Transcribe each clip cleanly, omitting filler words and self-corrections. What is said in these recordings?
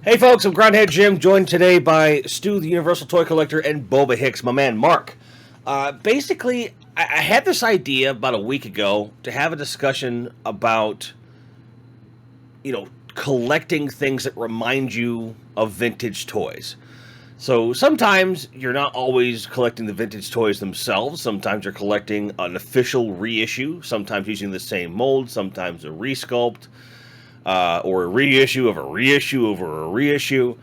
Hey folks, I'm Grindhead Jim, joined today by Stu, the Universal Toy Collector, and Boba Hicks, my man Mark. Basically, I had this idea about a week ago to have a discussion about, collecting things that remind you of vintage toys. So sometimes you're not always collecting the vintage toys themselves. Sometimes you're collecting an official reissue, sometimes using the same mold, sometimes a resculpt, or a reissue of a reissue over a reissue.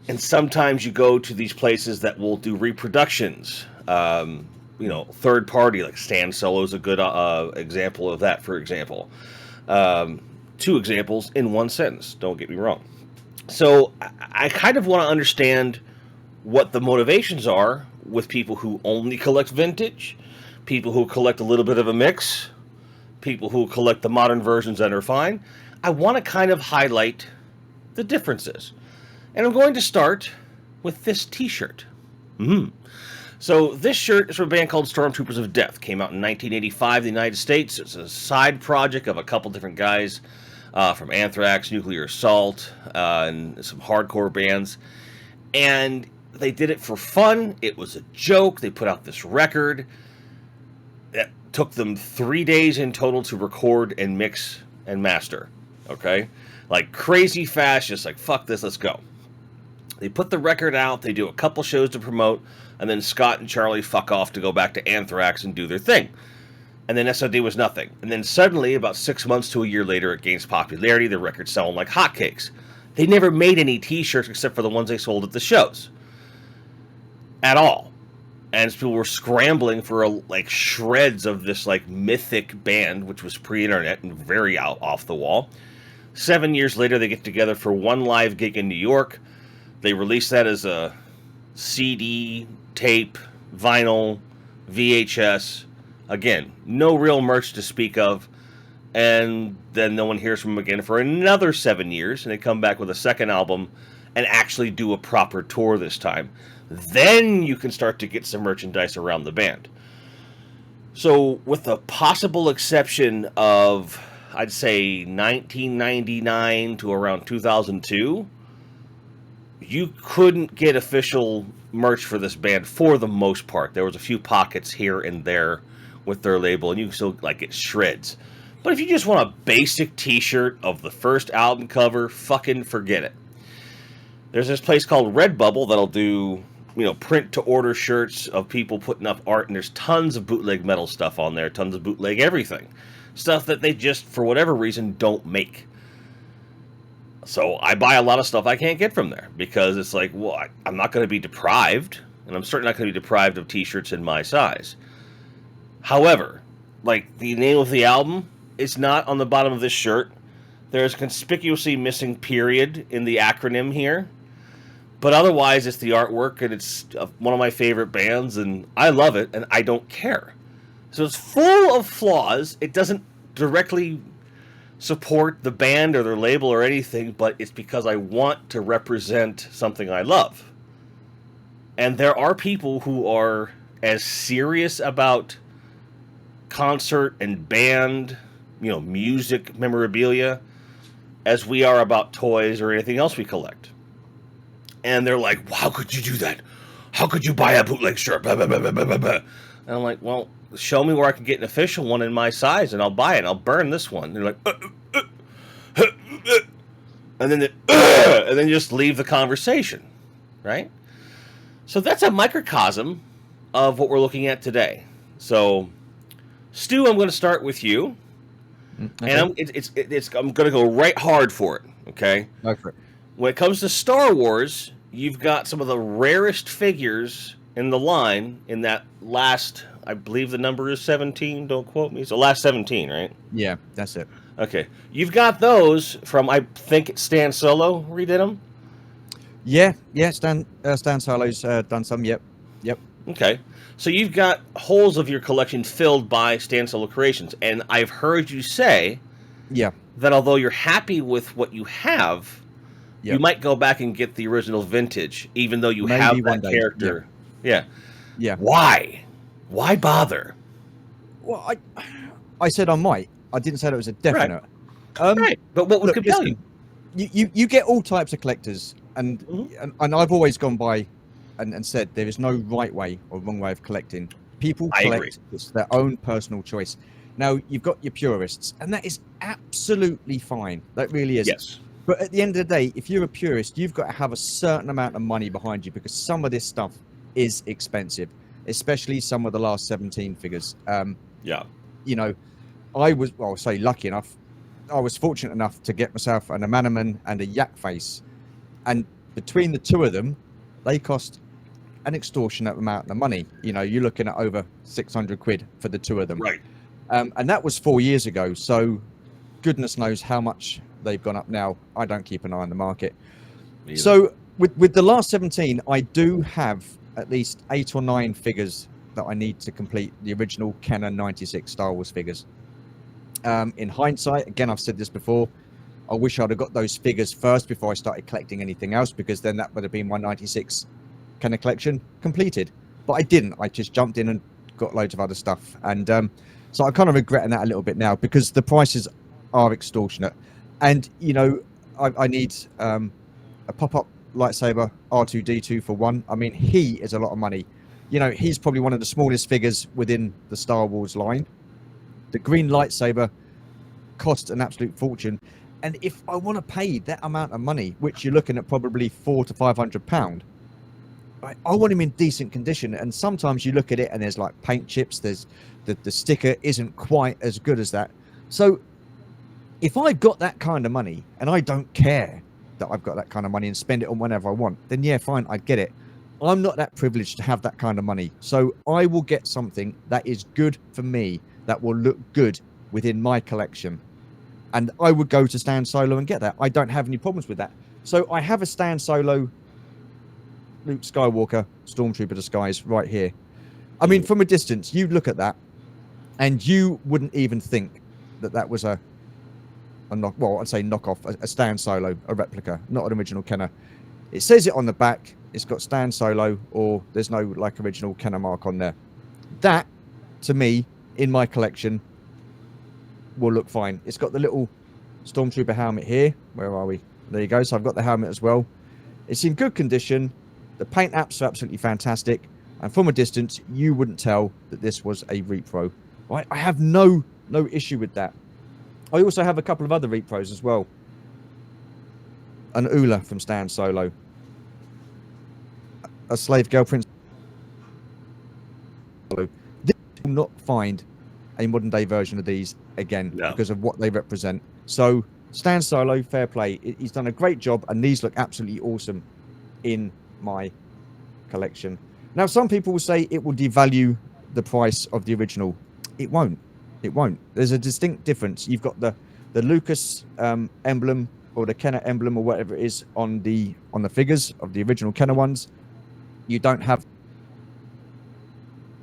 And sometimes you go to these places that will do reproductions. Third party, like Stan Solo is a good example of that, for example. Two examples in one sentence, don't get me wrong. So I kind of want to understand what the motivations are with people who only collect vintage, people who collect a little bit of a mix, people who collect the modern versions that are fine. I want to kind of highlight the differences. And I'm going to start with this t-shirt. So this shirt is from a band called Stormtroopers of Death. Came out in 1985 in the United States. It's a side project of a couple different guys from Anthrax, Nuclear Assault, and some hardcore bands. And they did it for fun. It was a joke. They put out this record that took them 3 days in total to record and mix and master. Okay? Like crazy fast, just like, fuck this, let's go. They put the record out, they do a couple shows to promote, and then Scott and Charlie fuck off to go back to Anthrax and do their thing. And then SOD was nothing. And then suddenly, about 6 months to a year later, it gains popularity, the record's selling like hotcakes. They never made any t-shirts except for the ones they sold at the shows. At all. And people were scrambling for shreds of this mythic band, which was pre-internet and very off the wall. 7 years later, they get together for one live gig in New York. They release that as a CD, tape, vinyl, VHS. Again, no real merch to speak of. And then no one hears from them again for another 7 years. And they come back with a second album and actually do a proper tour this time. Then you can start to get some merchandise around the band. So with the possible exception of, I'd say, 1999 to around 2002, you couldn't get official merch for this band for the most part. There was a few pockets here and there with their label, and you can still get shreds. But if you just want a basic t-shirt of the first album cover, fucking forget it. There's this place called Redbubble that'll do, print to order shirts of people putting up art, and there's tons of bootleg metal stuff on there, tons of bootleg everything. Stuff that they just, for whatever reason, don't make. So I buy a lot of stuff I can't get from there because it's like, well, I'm not going to be deprived, and I'm certainly not going to be deprived of t-shirts in my size. However, the name of the album is not on the bottom of this shirt. There's a conspicuously missing period in the acronym here. But otherwise, it's the artwork, and it's one of my favorite bands, and I love it, and I don't care. So it's full of flaws. It doesn't directly support the band or their label or anything, but it's because I want to represent something I love. And there are people who are as serious about concert and band, music memorabilia, as we are about toys or anything else we collect. And they're like, how could you do that? How could you buy a bootleg shirt? Blah, blah, blah, blah, blah, blah. And I'm like, well, show me where I can get an official one in my size, and I'll buy it. I'll burn this one. And they're like, and then just leave the conversation, right? So that's a microcosm of what we're looking at today. So, Stu, I'm going to start with you, okay. And I'm going to go right hard for it. Okay, go for it. When it comes to Star Wars, you've got some of the rarest figures in the line in that last, I believe the number is 17, don't quote me. So last 17, right? Yeah, that's it. Okay. You've got those from, I think it's Stan Solo redid them? Yeah, Stan Solo's done some, yep. Okay. So you've got holes of your collection filled by Stan Solo creations, and I've heard you say that although you're happy with what you have, you might go back and get the original vintage, even though you have that character. Yeah. Why? Why bother? Well, I said I might. I didn't say that was a definite. Right. But what would compel you? you get all types of collectors, and Mhm. and I've always gone by and said there is no right way or wrong way of collecting. People I agree. collect, it's their own personal choice. Now you've got your purists, and that is absolutely fine. That really is. Yes. But at the end of the day, if you're a purist, you've got to have a certain amount of money behind you, because some of this stuff is expensive, especially some of the last 17 figures. Yeah. You know, I was, well, I'll say lucky enough. I was fortunate enough to get myself an Amanaman and a Yak Face, and between the two of them, they cost an extortionate amount of money. You know, you're looking at over 600 quid for the two of them. Right. And that was 4 years ago. So goodness knows how much they've gone up now. I don't keep an eye on the market. Me either. So with the last 17, I do have at least 8 or 9 figures that I need to complete the original Kenner 96 Star Wars figures. In hindsight, again, I've said this before, I wish I'd have got those figures first before I started collecting anything else, because then that would have been my 96 Kenner collection completed. But I didn't. I just jumped in and got loads of other stuff. And so I'm kind of regretting that a little bit now, because the prices are extortionate. And, you know, I need a pop-up lightsaber R2-D2 for one. I mean, he is a lot of money. You know, he's probably one of the smallest figures within the Star Wars line. The green lightsaber costs an absolute fortune. And if I want to pay that amount of money, which you're looking at probably £400 to £500, I want him in decent condition. And sometimes you look at it and there's like paint chips, there's the sticker isn't quite as good as that. So if I got that kind of money, and I don't care that I've got that kind of money and spend it on whenever I want, then yeah, fine, I'd get it. I'm not that privileged to have that kind of money. So I will get something that is good for me, that will look good within my collection. And I would go to Stand Solo and get that. I don't have any problems with that. So I have a Stand Solo Luke Skywalker Stormtrooper disguise right here. I mean, from a distance, you look at that and you wouldn't even think that that was a knock, well, I'd say knockoff, a Stand Solo, a replica, not an original Kenner. It says it on the back, it's got Stand Solo, or there's no like original Kenner mark on there. That, to me, in my collection, will look fine. It's got the little Stormtrooper helmet here. Where are we? There you go. So I've got the helmet as well. It's in good condition. The paint apps are absolutely fantastic. And from a distance, you wouldn't tell that this was a repro. Right? I have no issue with that. I also have a couple of other repros as well. An Ula from Stand Solo. A Slave Girl Prince. This will not find a modern day version of these again, because of what they represent. So Stand Solo, fair play. He's done a great job, and these look absolutely awesome in my collection. Now, some people will say it will devalue the price of the original. It won't. It won't. There's a distinct difference. You've got the Lucas emblem, or the Kenner emblem, or whatever it is, on the figures of the original Kenner ones. You don't have.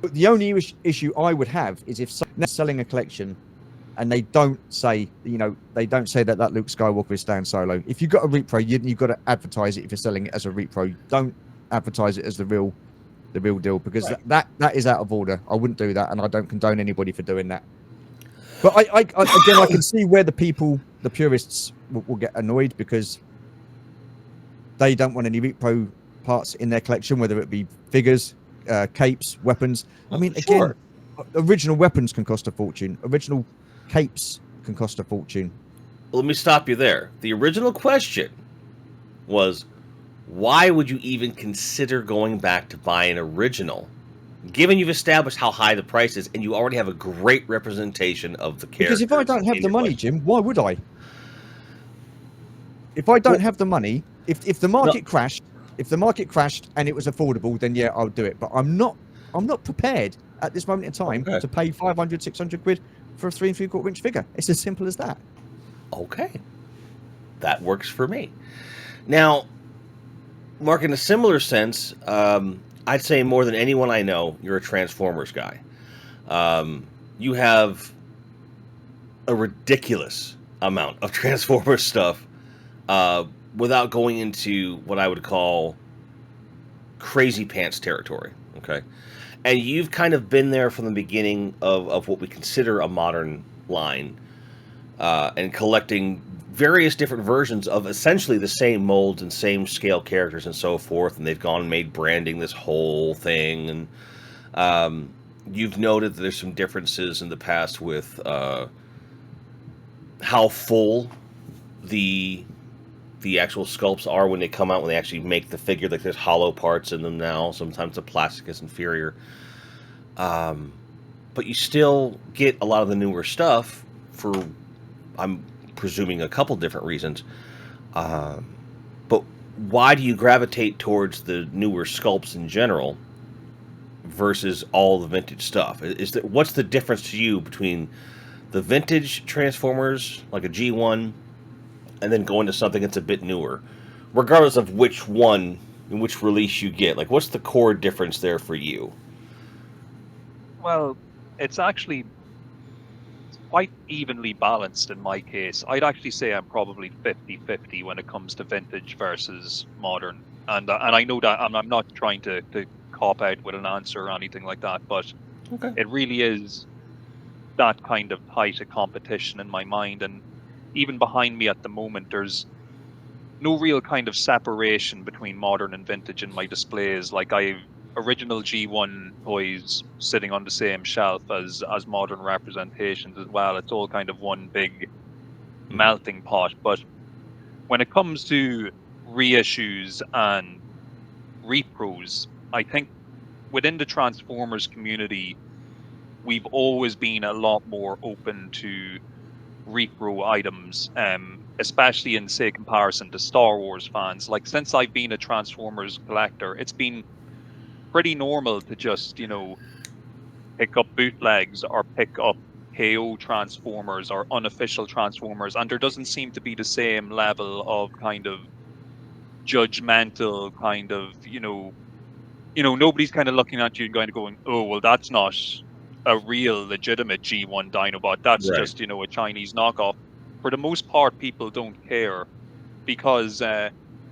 The only issue I would have is if someone's selling a collection and they don't say, you know, they don't say that Luke Skywalker is Stand Solo. If you've got a repro, you've got to advertise it. If you're selling it as a repro, don't advertise it as the real deal, because right, that is out of order. I wouldn't do that, and I don't condone anybody for doing that. But I again, I can see where the purists will get annoyed, because they don't want any repro parts in their collection, whether it be figures, capes, weapons. I mean, again, original weapons can cost a fortune. Original capes can cost a fortune. Let me stop you there. The original question was, why would you even consider going back to buy an original, given you've established how high the price is and you already have a great representation of the character? Because if I don't have the money, Jim, why would I? If I don't have the money, if the market crashed, and it was affordable, then yeah, I'll do it. But I'm not prepared at this moment in time to pay 500, 600 quid for a 3 3/4 inch figure. It's as simple as that. Okay. That works for me. Now, Mark, in a similar sense, I'd say more than anyone I know, you're a Transformers guy. You have a ridiculous amount of Transformers stuff, without going into what I would call crazy pants territory, okay? And you've kind of been there from the beginning of what we consider a modern line, and collecting various different versions of essentially the same molds and same scale characters and so forth, and they've gone and made branding this whole thing. And you've noted that there's some differences in the past with how full the actual sculpts are when they come out, when they actually make the figure. Like, there's hollow parts in them now. Sometimes the plastic is inferior. But you still get a lot of the newer stuff for, I'm presuming, a couple different reasons. But why do you gravitate towards the newer sculpts in general versus all the vintage stuff? What's the difference to you between the vintage Transformers, like a G1, and then going to something that's a bit newer, regardless of which one and which release you get? Like, what's the core difference there for you? Well, it's actually quite evenly balanced in my case. I'd actually say I'm probably 50-50 when it comes to vintage versus modern. And I know that I'm not trying to cop out with an answer or anything like that, but Okay. it really is that kind of tight a competition in my mind. And even behind me at the moment, there's no real kind of separation between modern and vintage in my displays. Like, I've original G1 toys sitting on the same shelf as modern representations as well. It's all kind of one big melting pot. But when it comes to reissues and repros, I think within the Transformers community, we've always been a lot more open to repro items, especially in, say, comparison to Star Wars fans. Like, since I've been a Transformers collector, it's been pretty normal to just, pick up bootlegs or pick up KO Transformers or unofficial Transformers, and there doesn't seem to be the same level of kind of judgmental kind of, nobody's kind of looking at you and going, oh, well, that's not a real legitimate G1 Dinobot. That's Right. just, a Chinese knockoff. For the most part, people don't care because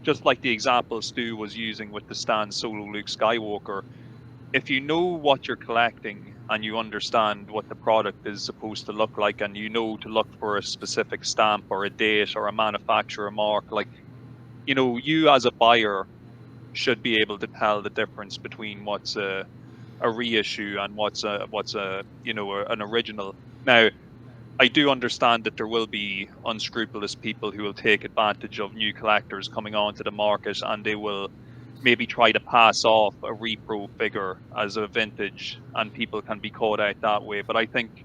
just like the example Stu was using with the Stan Solo Luke Skywalker, if you know what you're collecting and you understand what the product is supposed to look like, and you know to look for a specific stamp or a date or a manufacturer mark, like, you as a buyer should be able to tell the difference between what's a reissue and what's an original. Now, I do understand that there will be unscrupulous people who will take advantage of new collectors coming onto the market, and they will maybe try to pass off a repro figure as a vintage, and people can be caught out that way. But I think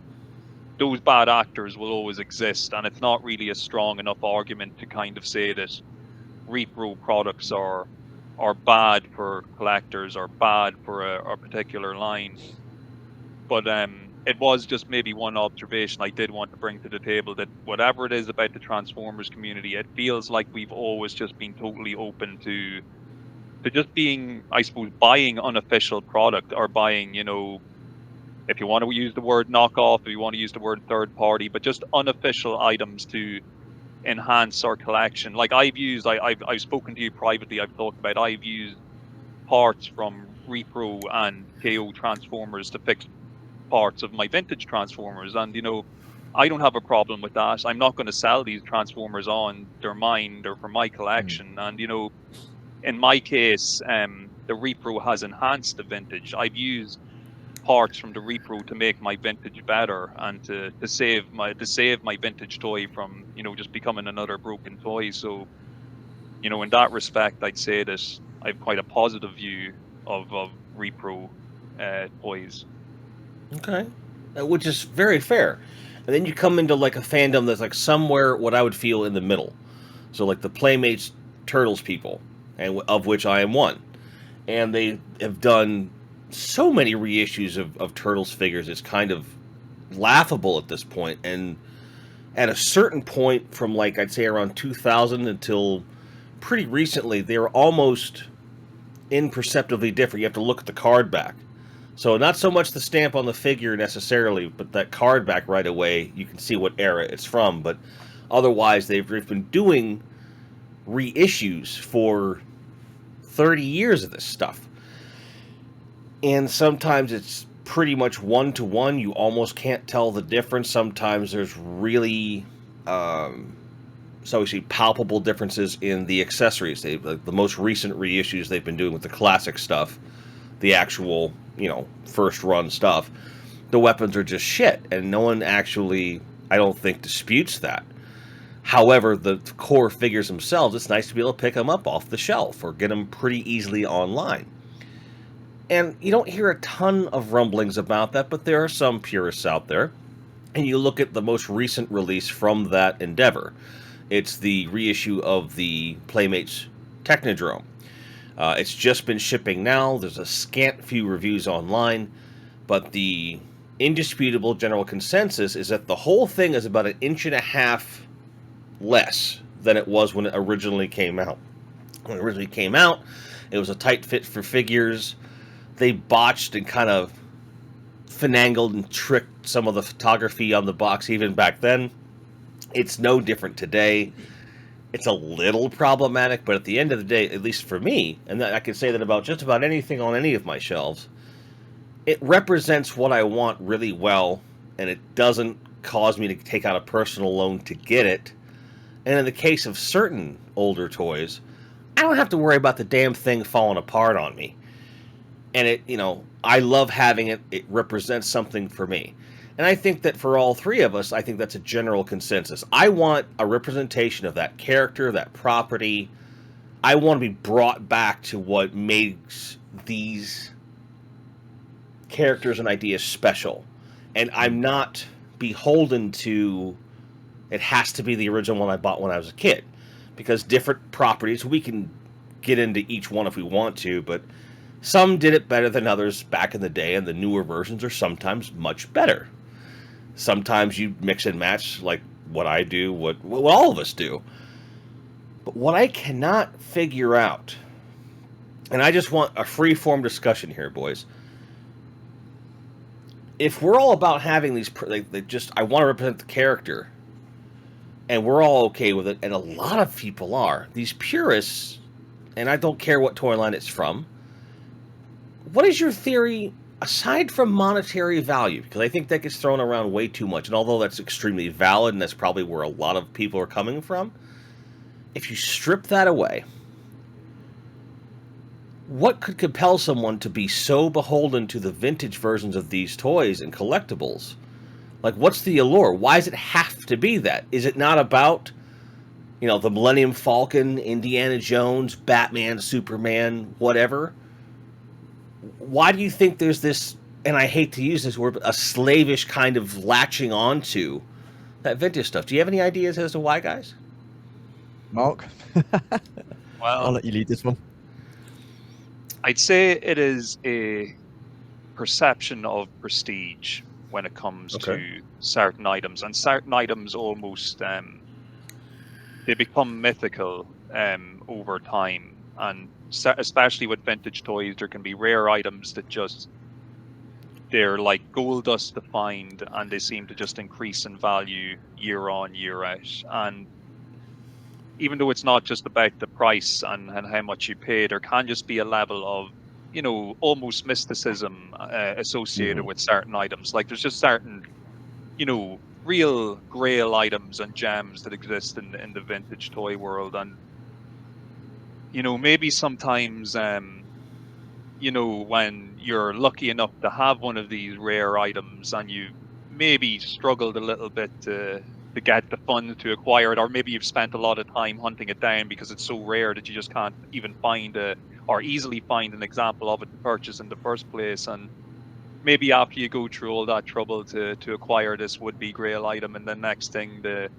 those bad actors will always exist, and it's not really a strong enough argument to kind of say that repro products are bad for collectors or bad for a particular line. But it was just maybe one observation I did want to bring to the table, that whatever it is about the Transformers community, it feels like we've always just been totally open to just being, I suppose, buying unofficial product, or buying, if you want to use the word knockoff, if you want to use the word third party, but just unofficial items to enhance our collection. Like, I've spoken to you privately, I've talked about, I've used parts from Repro and KO Transformers to fix parts of my vintage Transformers, and I don't have a problem with that. I'm not going to sell these Transformers on. They're mine, they're for my Mm. collection. And in my case, the Repro has enhanced the vintage. I've used parts from the Repro to make my vintage better, and to save my vintage toy from just becoming another broken toy. So in that respect, I'd say that I've quite a positive view of Repro toys. Okay. Which is very fair. And then you come into like a fandom that's like somewhere what I would feel in the middle. So like the Playmates Turtles people, and of which I am one. And they have done so many reissues of Turtles figures. It's kind of laughable at this point. And at a certain point, from like I'd say around 2000 until pretty recently, they were almost imperceptibly different. You have to look at the card back. So not so much the stamp on the figure necessarily, but that card back right away, you can see what era it's from. But otherwise, they've been doing reissues for 30 years of this stuff. And sometimes it's pretty much one to one. You almost can't tell the difference. Sometimes there's really So we see palpable differences in the accessories. The most recent reissues they've been doing with the classic stuff, the actual, first run stuff, the weapons are just shit, and no one actually, I don't think, disputes that. However, the core figures themselves, it's nice to be able to pick them up off the shelf or get them pretty easily online. And you don't hear a ton of rumblings about that, but there are some purists out there. And you look at the most recent release from that endeavor. It's the reissue of the Playmates Technodrome. It's just been shipping now. There's a scant few reviews online, but the indisputable general consensus is that the whole thing is about 1.5 inches less than it was when it originally came out. When it originally came out, it was a tight fit for figures. They botched and kind of finagled and tricked some of the photography on the box even back then. It's no different today. It's a little problematic, but at the end of the day, at least for me, and I can say that about just about anything on any of my shelves, it represents what I want really well, and it doesn't cause me to take out a personal loan to get it. And in the case of certain older toys, I don't have to worry about the damn thing falling apart on me. And I love having it. It represents something for me. And I think that for all three of us, I think that's a general consensus. I want a representation of that character, that property. I want to be brought back to what makes these characters and ideas special. And I'm not beholden to, it has to be the original one I bought when I was a kid. Because different properties, we can get into each one if we want to, but some did it better than others back in the day, and the newer versions are sometimes much better. Sometimes you mix and match, like what I do, what all of us do. But what I cannot figure out, and I just want a free-form discussion here, boys. If we're all about having these, I want to represent the character, and we're all okay with it, and a lot of people are. These purists, and I don't care what toy line it's from, what is your theory, aside from monetary value? Because I think that gets thrown around way too much. And although that's extremely valid, and that's probably where a lot of people are coming from, if you strip that away, what could compel someone to be so beholden to the vintage versions of these toys and collectibles? Like, what's the allure? Why does it have to be that? Is it not about, the Millennium Falcon, Indiana Jones, Batman, Superman, whatever? Why do you think there's this, and I hate to use this word, but a slavish kind of latching onto that vintage stuff? Do you have any ideas as to why, guys? Mark? Well, I'll let you lead this one. I'd say it is a perception of prestige when it comes to certain items, and certain items almost they become mythical over time, and especially with vintage toys, there can be rare items that they're like gold dust to find, and they seem to just increase in value year on, year out. And even though it's not just about the price and how much you pay, there can just be a level of, almost mysticism associated with certain items. Like there's just certain, real grail items and gems that exist in the vintage toy world. And, maybe sometimes, when you're lucky enough to have one of these rare items and you maybe struggled a little bit to get the funds to acquire it, or maybe you've spent a lot of time hunting it down because it's so rare that you just can't even or easily find an example of it to purchase in the first place. And maybe after you go through all that trouble to acquire this would-be grail item, and the next thing the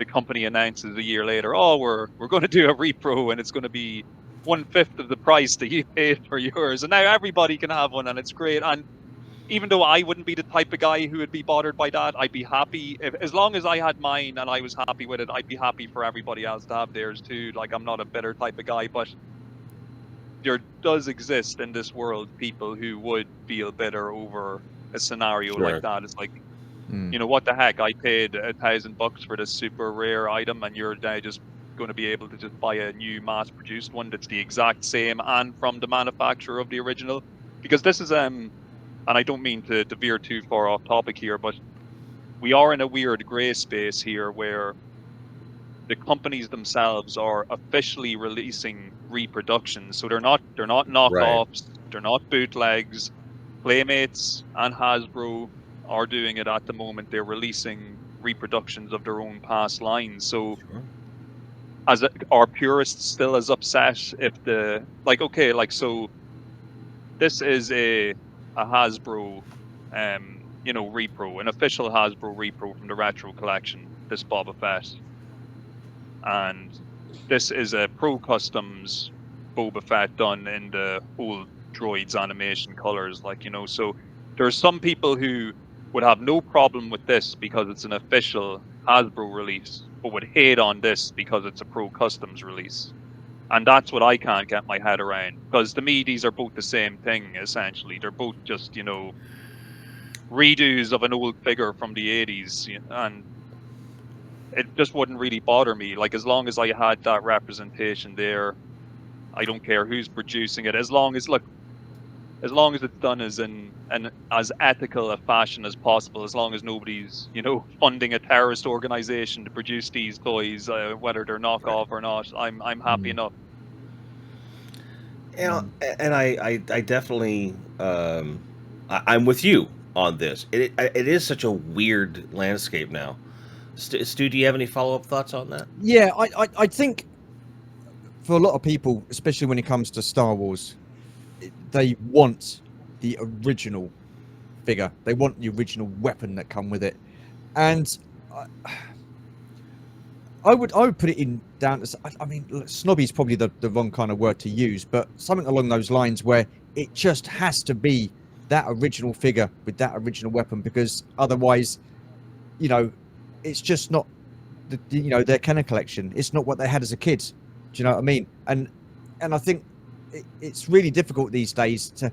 company announces a year later, oh, we're going to do a repro, and it's going to be 1/5 of the price that you paid for yours, and now everybody can have one, and it's great. And even though I wouldn't be the type of guy who would be bothered by that, I'd be happy as long as I had mine and I was happy with it. I'd be happy for everybody else to have theirs too. Like, I'm not a bitter type of guy, but there does exist in this world people who would feel bitter over a scenario like that. It's like, what the heck? I paid $1,000 for this super rare item, and you're now just going to be able to just buy a new mass-produced one that's the exact same and from the manufacturer of the original. Because this is and I don't mean to veer too far off topic here, but we are in a weird gray space here where the companies themselves are officially releasing reproductions. So they're not Right. knockoffs, they're not bootlegs. Playmates and Hasbro are doing it at the moment. They're releasing reproductions of their own past lines. So Sure. are purists still as upset if the so this is a Hasbro repro, an official Hasbro repro from the retro collection, this Boba Fett. And this is a Pro Customs Boba Fett done in the old droids animation colors, so there's some people who would have no problem with this because it's an official Hasbro release, but would hate on this because it's a Pro Customs release. And that's what I can't get my head around, because to me these are both the same thing essentially. They're both just, redos of an old figure from the 80s, and it just wouldn't really bother me. Like, as long as I had that representation there, I don't care who's producing it, as long as it's done as in an as ethical a fashion as possible, as long as nobody's, funding a terrorist organization to produce these toys, whether they're knockoff or not. I'm happy enough. And I definitely I'm with you on this. It is such a weird landscape now. Stu, do you have any follow-up thoughts on that? Yeah, I think for a lot of people, especially when it comes to Star Wars, they want the original figure. They want the original weapon that come with it, and I would put it in down to, I mean, snobby is probably the wrong kind of word to use, but something along those lines where it just has to be that original figure with that original weapon, because otherwise, it's just not their Kenner collection. It's not what they had as a kid. Do you know what I mean? And I think it's really difficult these days to.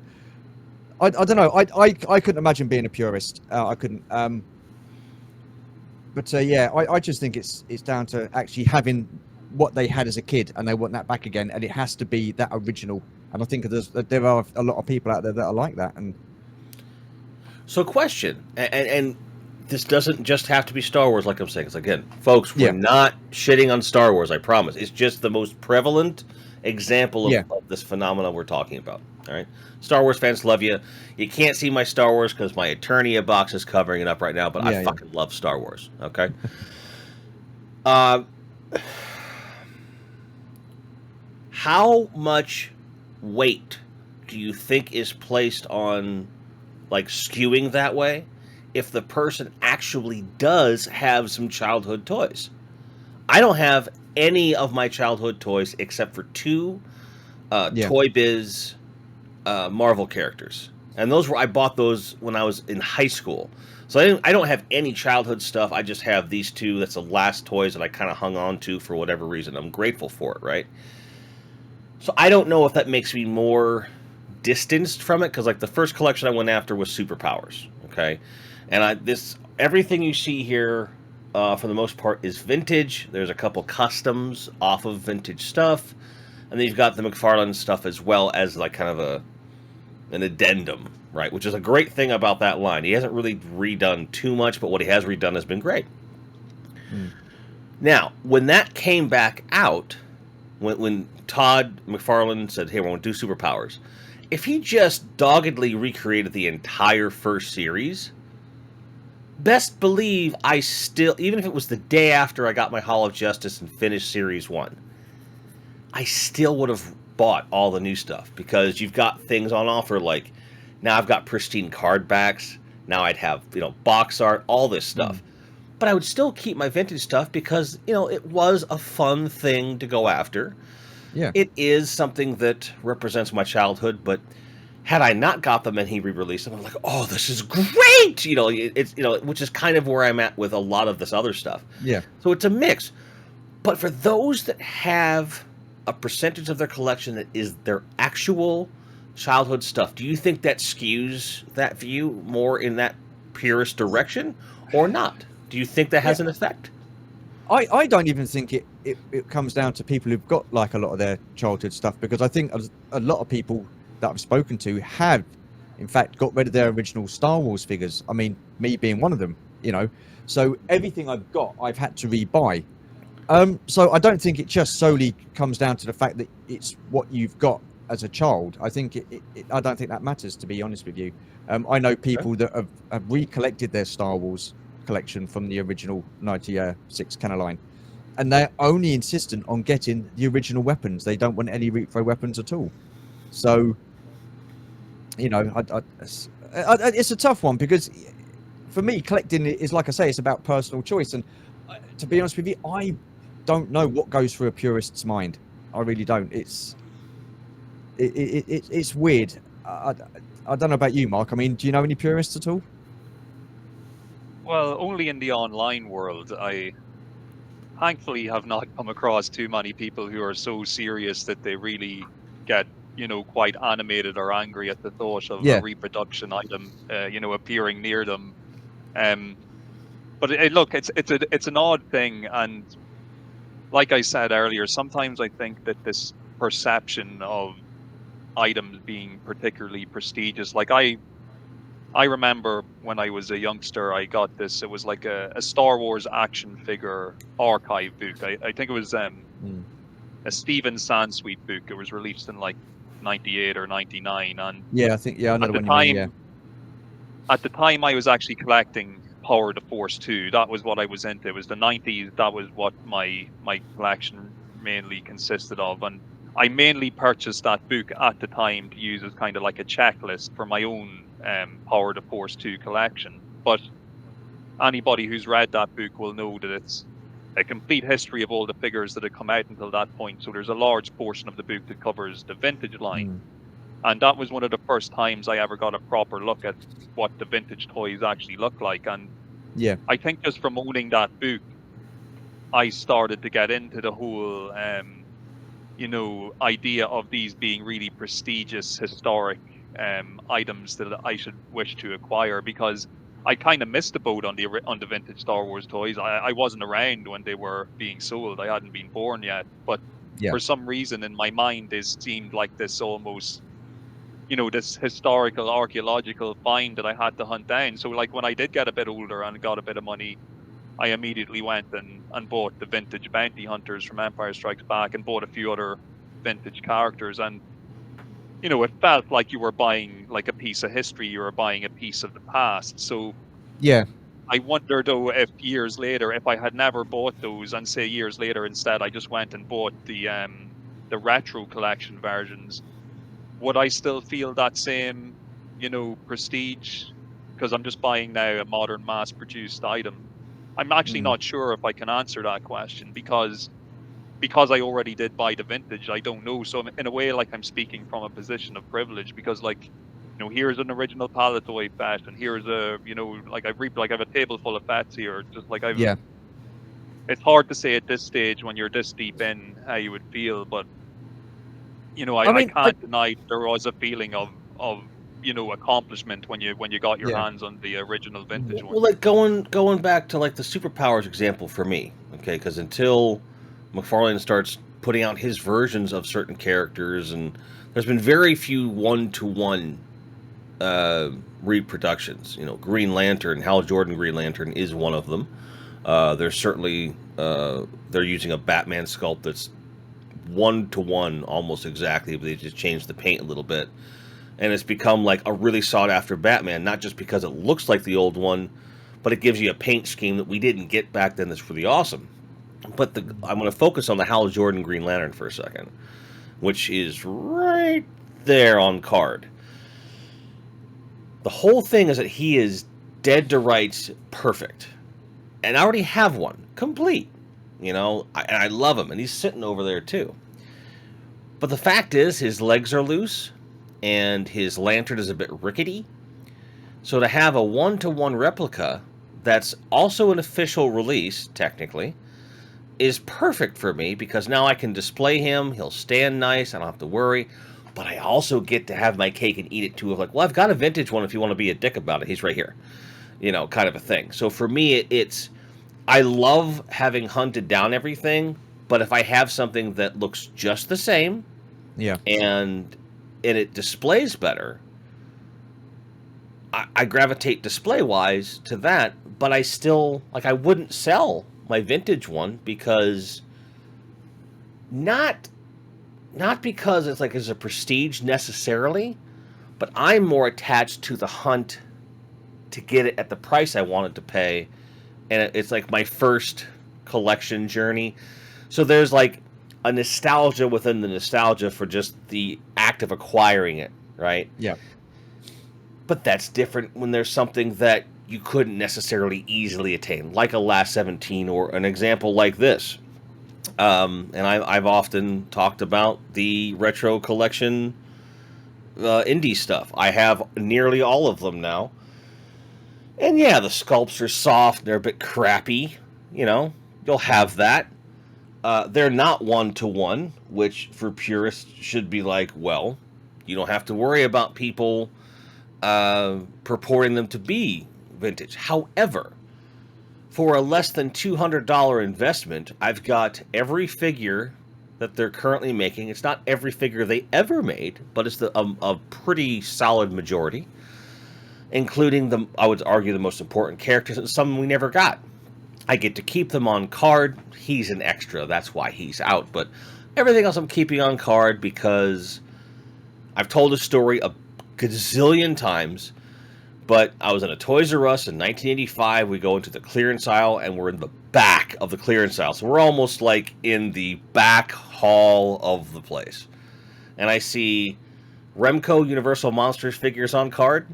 I don't know. I couldn't imagine being a purist. I couldn't. But yeah, I just think it's down to actually having what they had as a kid, and they want that back again, and it has to be that original. And I think there are a lot of people out there that are like that. And so, question, and this doesn't just have to be Star Wars, like I'm saying. It's again, folks, we're not shitting on Star Wars. I promise. It's just the most prevalent example of this phenomenon we're talking about. All right, Star Wars fans love you. You can't see my Star Wars because my Eternia box is covering it up right now, but I fucking love Star Wars. Okay. How much weight do you think is placed on, like, skewing that way if the person actually does have some childhood toys? I don't have any of my childhood toys except for two Toy Biz Marvel characters, and I bought those when I was in high school. So I don't have any childhood stuff. I just have these two. That's the last toys that I kind of hung on to for whatever reason. I'm grateful for it, right? So I don't know if that makes me more distanced from it, because like the first collection I went after was Superpowers, okay, and everything you see here for the most part is vintage. There's a couple customs off of vintage stuff, and then you've got the McFarlane stuff as well as like kind of an addendum, right? Which is a great thing about that line. He hasn't really redone too much, but what he has redone has been great. Now, when that came back out, when Todd McFarlane said, "Hey, we're going to do Superpowers," if he just doggedly recreated the entire first series, best believe I still, even if it was the day after I got my Hall of Justice and finished Series 1, I still would have bought all the new stuff, because you've got things on offer, like now I've got pristine card backs, now I'd have, box art, all this stuff. But I would still keep my vintage stuff because, it was a fun thing to go after. Yeah. It is something that represents my childhood, but had I not got them and he re-released them, I'm like, oh, this is great! Which is kind of where I'm at with a lot of this other stuff. Yeah. So it's a mix. But for those that have a percentage of their collection that is their actual childhood stuff, do you think that skews that view more in that purist direction or not? Do you think that has an effect? I don't even think it comes down to people who've got like a lot of their childhood stuff, because I think a lot of people that I've spoken to have, in fact, got rid of their original Star Wars figures. I mean, me being one of them, So everything I've got, I've had to rebuy. So I don't think it just solely comes down to the fact that it's what you've got as a child. I think I don't think that matters, to be honest with you. I know people that have recollected their Star Wars collection from the original 96 Kenner line, and they're only insistent on getting the original weapons. They don't want any repro weapons at all. So, you know, it's a tough one, because for me, collecting is, like I say, it's about personal choice. And to be honest with you, I don't know what goes through a purist's mind. I really don't. It's weird. I don't know about you, Mark. I mean, do you know any purists at all? Well, only in the online world. I thankfully have not come across too many people who are so serious that they really get, quite animated or angry at the thought of a Yeah. reproduction item, appearing near them. But look, it's an odd thing, and like I said earlier, sometimes I think that this perception of items being particularly prestigious, like I remember when I was a youngster, I got this. It was like a Star Wars action figure archive book. I think it was a Steven Sansweet book. It was released in like 98 or 99, and Yeah, I think, yeah, I know at the the one you mean. time, at the time I was actually collecting Power of the Force 2. That was what I was into. It was the 90s. That was what my collection mainly consisted of, and I mainly purchased that book at the time to use as kind of like a checklist for my own Power of the Force 2 collection. But anybody who's read that book will know that it's a complete history of all the figures that had come out until that point. So there's a large portion of the book that covers the vintage line. Yeah. And that was one of the first times I ever got a proper look at what the vintage toys actually look like. And Yeah. I think just from owning that book, I started to get into the whole, idea of these being really prestigious, historic items that I should wish to acquire, because I kind of missed the boat on the vintage Star Wars toys. I wasn't around when they were being sold. I hadn't been born yet, but Yeah. for some reason in my mind, this seemed like this almost, this historical archaeological find that I had to hunt down. So like when I did get a bit older and got a bit of money, I immediately went and bought the vintage bounty hunters from Empire Strikes Back and bought a few other vintage characters. And, it felt like you were buying like a piece of history, you were buying a piece of the past. So Yeah. I wonder though if years later, if I had never bought those, and say years later instead I just went and bought the retro collection versions, would I still feel that same, prestige? Because I'm just buying now a modern mass produced item. I'm actually not sure if I can answer that question, because I already did buy the vintage. I don't know. So in a way, like, I'm speaking from a position of privilege, because like, here's an original Palatoy Fett, and here's a, like I have a table full of Fets here. Just like Yeah. it's hard to say at this stage when you're this deep in how you would feel, but I I mean, can't deny there was a feeling of accomplishment when you got your yeah. hands on the original vintage one. Well, like going back to like the superpowers example for me, okay? Because until McFarlane starts putting out his versions of certain characters, and there's been very few one-to-one reproductions. Green Lantern, Hal Jordan Green Lantern is one of them. There's certainly they're using a Batman sculpt that's one-to-one almost exactly, but they just changed the paint a little bit. And it's become like a really sought after Batman, not just because it looks like the old one, but it gives you a paint scheme that we didn't get back then that's really awesome. But I'm going to focus on the Hal Jordan Green Lantern for a second, which is right there on card. The whole thing is that he is dead to rights perfect. And I already have one, complete. And I love him, and he's sitting over there too. But the fact is, his legs are loose, and his lantern is a bit rickety. So to have a one-to-one replica that's also an official release, technically, is perfect for me, because now I can display him, he'll stand nice, I don't have to worry, but I also get to have my cake and eat it too, of like, well, I've got a vintage one if you want to be a dick about it, he's right here, kind of a thing. So for me, it's, I love having hunted down everything, but if I have something that looks just the same, Yeah. and it displays better, I gravitate display-wise to that, but I still, like, I wouldn't sell my vintage one because not because it's like it's a prestige necessarily, but I'm more attached to the hunt to get it at the price I wanted to pay, and it's like my first collection journey. So there's like a nostalgia within the nostalgia for just the act of acquiring it, right? Yeah. But that's different when there's something that you couldn't necessarily easily attain, like a Last 17 or an example like this. And I've often talked about the retro collection indie stuff. I have nearly all of them now. And yeah, the sculpts are soft, they're a bit crappy, you'll have that. They're not one-to-one, which for purists should be like, well, you don't have to worry about people purporting them to be vintage. However, for a less than $200 investment, I've got every figure that they're currently making. It's not every figure they ever made, but it's a pretty solid majority, including I would argue, the most important characters and some we never got. I get to keep them on card. He's an extra. That's why he's out. But everything else I'm keeping on card because I've told a story a gazillion times. But I was in a Toys R Us in 1985. We go into the clearance aisle, and we're in the back of the clearance aisle. So we're almost like in the back hall of the place. And I see Remco Universal Monsters figures on card.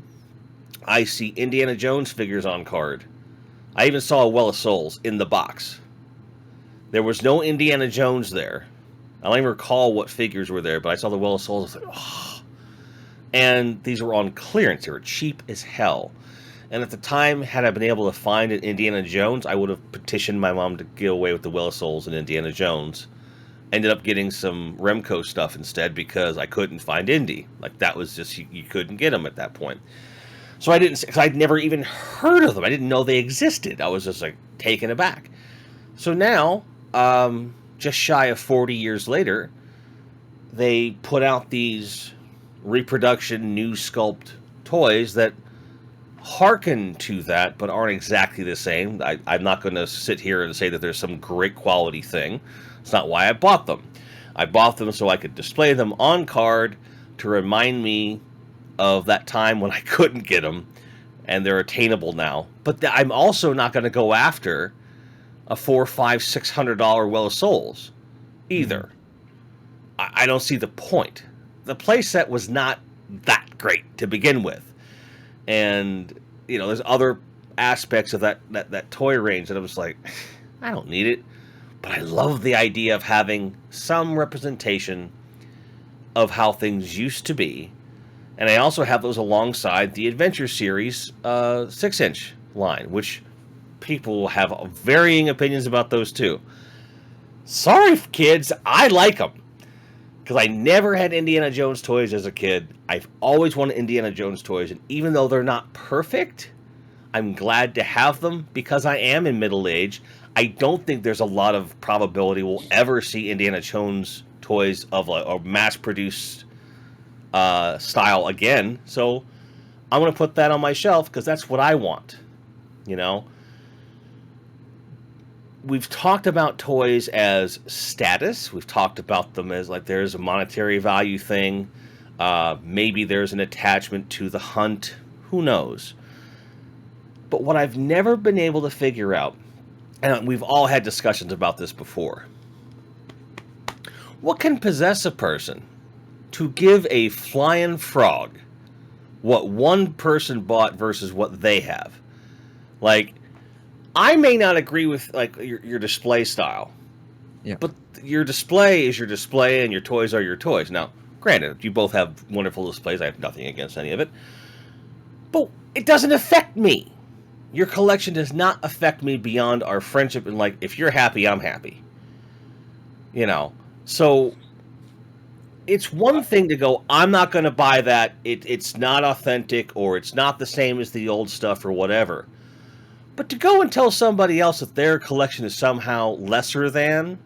I see Indiana Jones figures on card. I even saw a Well of Souls in the box. There was no Indiana Jones there. I don't even recall what figures were there, but I saw the Well of Souls. I was like, oh. And these were on clearance. They were cheap as hell. And at the time, had I been able to find an Indiana Jones, I would have petitioned my mom to get away with the Well of Souls and Indiana Jones. Ended up getting some Remco stuff instead because I couldn't find Indy. Like, that was just, you couldn't get them at that point. So I didn't, because I'd never even heard of them. I didn't know they existed. I was just like taken aback. So now, just shy of 40 years later, they put out these reproduction new sculpt toys that hearken to that, but aren't exactly the same. I'm not going to sit here and say that there's some great quality thing. It's not why I bought them. I bought them so I could display them on card to remind me of that time when I couldn't get them, and they're attainable now. But I'm also not going to go after a $400, $500, $600 Well of Souls either. I don't see the point. The playset was not that great to begin with, and there's other aspects of that toy range that I was like, I don't need it. But I love the idea of having some representation of how things used to be. And I also have those alongside the Adventure Series 6-inch line, which people have varying opinions about those too. Sorry, kids, I like them. Because I never had Indiana Jones toys as a kid. I've always wanted Indiana Jones toys, and even though they're not perfect, I'm glad to have them because I am in middle age. I don't think there's a lot of probability we'll ever see Indiana Jones toys of a mass-produced style again. So I'm going to put that on my shelf because that's what I want. We've talked about toys as status. We've talked about them as like there's a monetary value thing. Maybe there's an attachment to the hunt. Who knows? But what I've never been able to figure out, and we've all had discussions about this before, what can possess a person to give a flying frog what one person bought versus what they have? Like, I may not agree with like your display style, but your display is your display, and your toys are your toys. Now, granted, you both have wonderful displays. I have nothing against any of it, but it doesn't affect me. Your collection does not affect me beyond our friendship. And like, if you're happy, I'm happy. So it's one thing to go, I'm not going to buy that. It's not authentic, or it's not the same as the old stuff, or whatever. But to go and tell somebody else that their collection is somehow lesser than,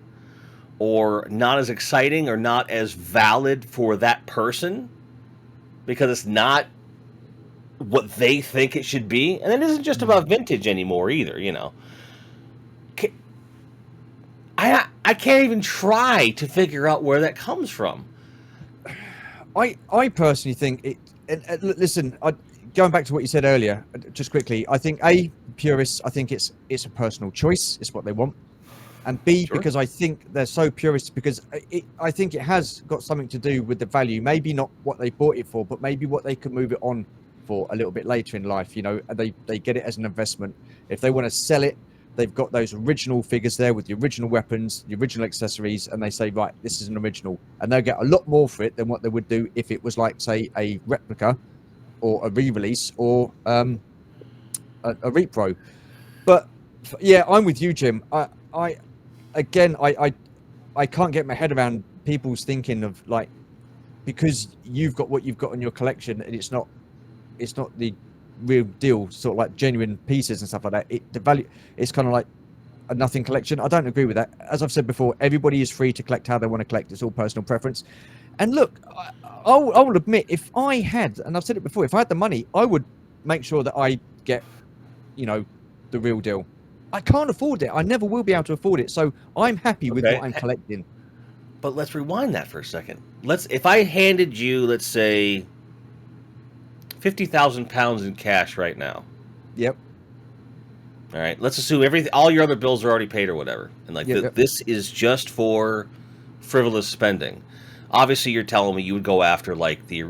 or not as exciting, or not as valid for that person, because it's not what they think it should be, and it isn't just about vintage anymore either, I can't even try to figure out where that comes from. I personally think it. Listen, going back to what you said earlier, just quickly, I think purists. I think it's a personal choice. It's what they want, and B, Sure. because I think they're so purist, because I think it has got something to do with the value. Maybe not what they bought it for, but maybe what they could move it on for a little bit later in life. You know, they get it as an investment. If they want to sell it, they've got those original figures there with the original weapons, the original accessories, and they say, right, this is an original, and they'll get a lot more for it than what they would do if it was like, say, a replica or a re-release or a repro. But yeah, I'm with you, Jim. I can't get my head around people's thinking of, like, because you've got what you've got in your collection and it's not the real deal, sort of like genuine pieces and stuff like that. The value, it's kind of like a nothing collection. I don't agree with that. As I've said before, everybody is free to collect how they want to collect. It's all personal preference. And look, I will admit, if I had, and I've said it before, if I had the money, I would make sure that I get, the real deal. I can't afford it. I never will be able to afford it. So I'm happy with what I'm collecting. But let's rewind that for a second. If I handed you, let's say, 50,000 pounds in cash right now. Yep. All right. Let's assume all your other bills are already paid or whatever, and this is just for frivolous spending. Obviously, you're telling me you would go after like the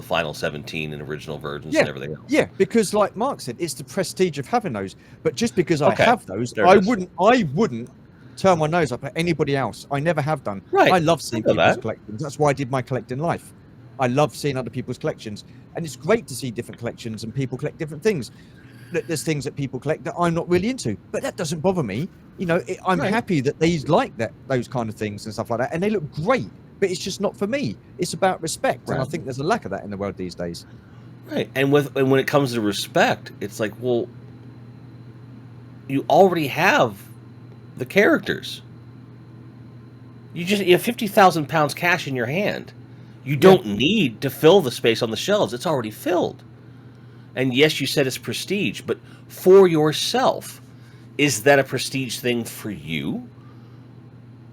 final 17 and original versions and everything else. Yeah, because like Mark said, it's the prestige of having those. But just because I have those, I wouldn't turn my nose up at anybody else. I never have done. Right. I love seeing people's collections. That's why I did my collecting life. I love seeing other people's collections, and it's great to see different collections and people collect different things. There's things that people collect that I'm not really into, but that doesn't bother me. I'm happy that they like those kind of things and stuff like that, and they look great. But it's just not for me. It's about respect, and I think there's a lack of that in the world these days. Right, and when it comes to respect, it's like, well, you already have the characters. You have 50,000 pounds cash in your hand. You don't need to fill the space on the shelves. It's already filled. And yes, you said it's prestige, but for yourself, is that a prestige thing for you?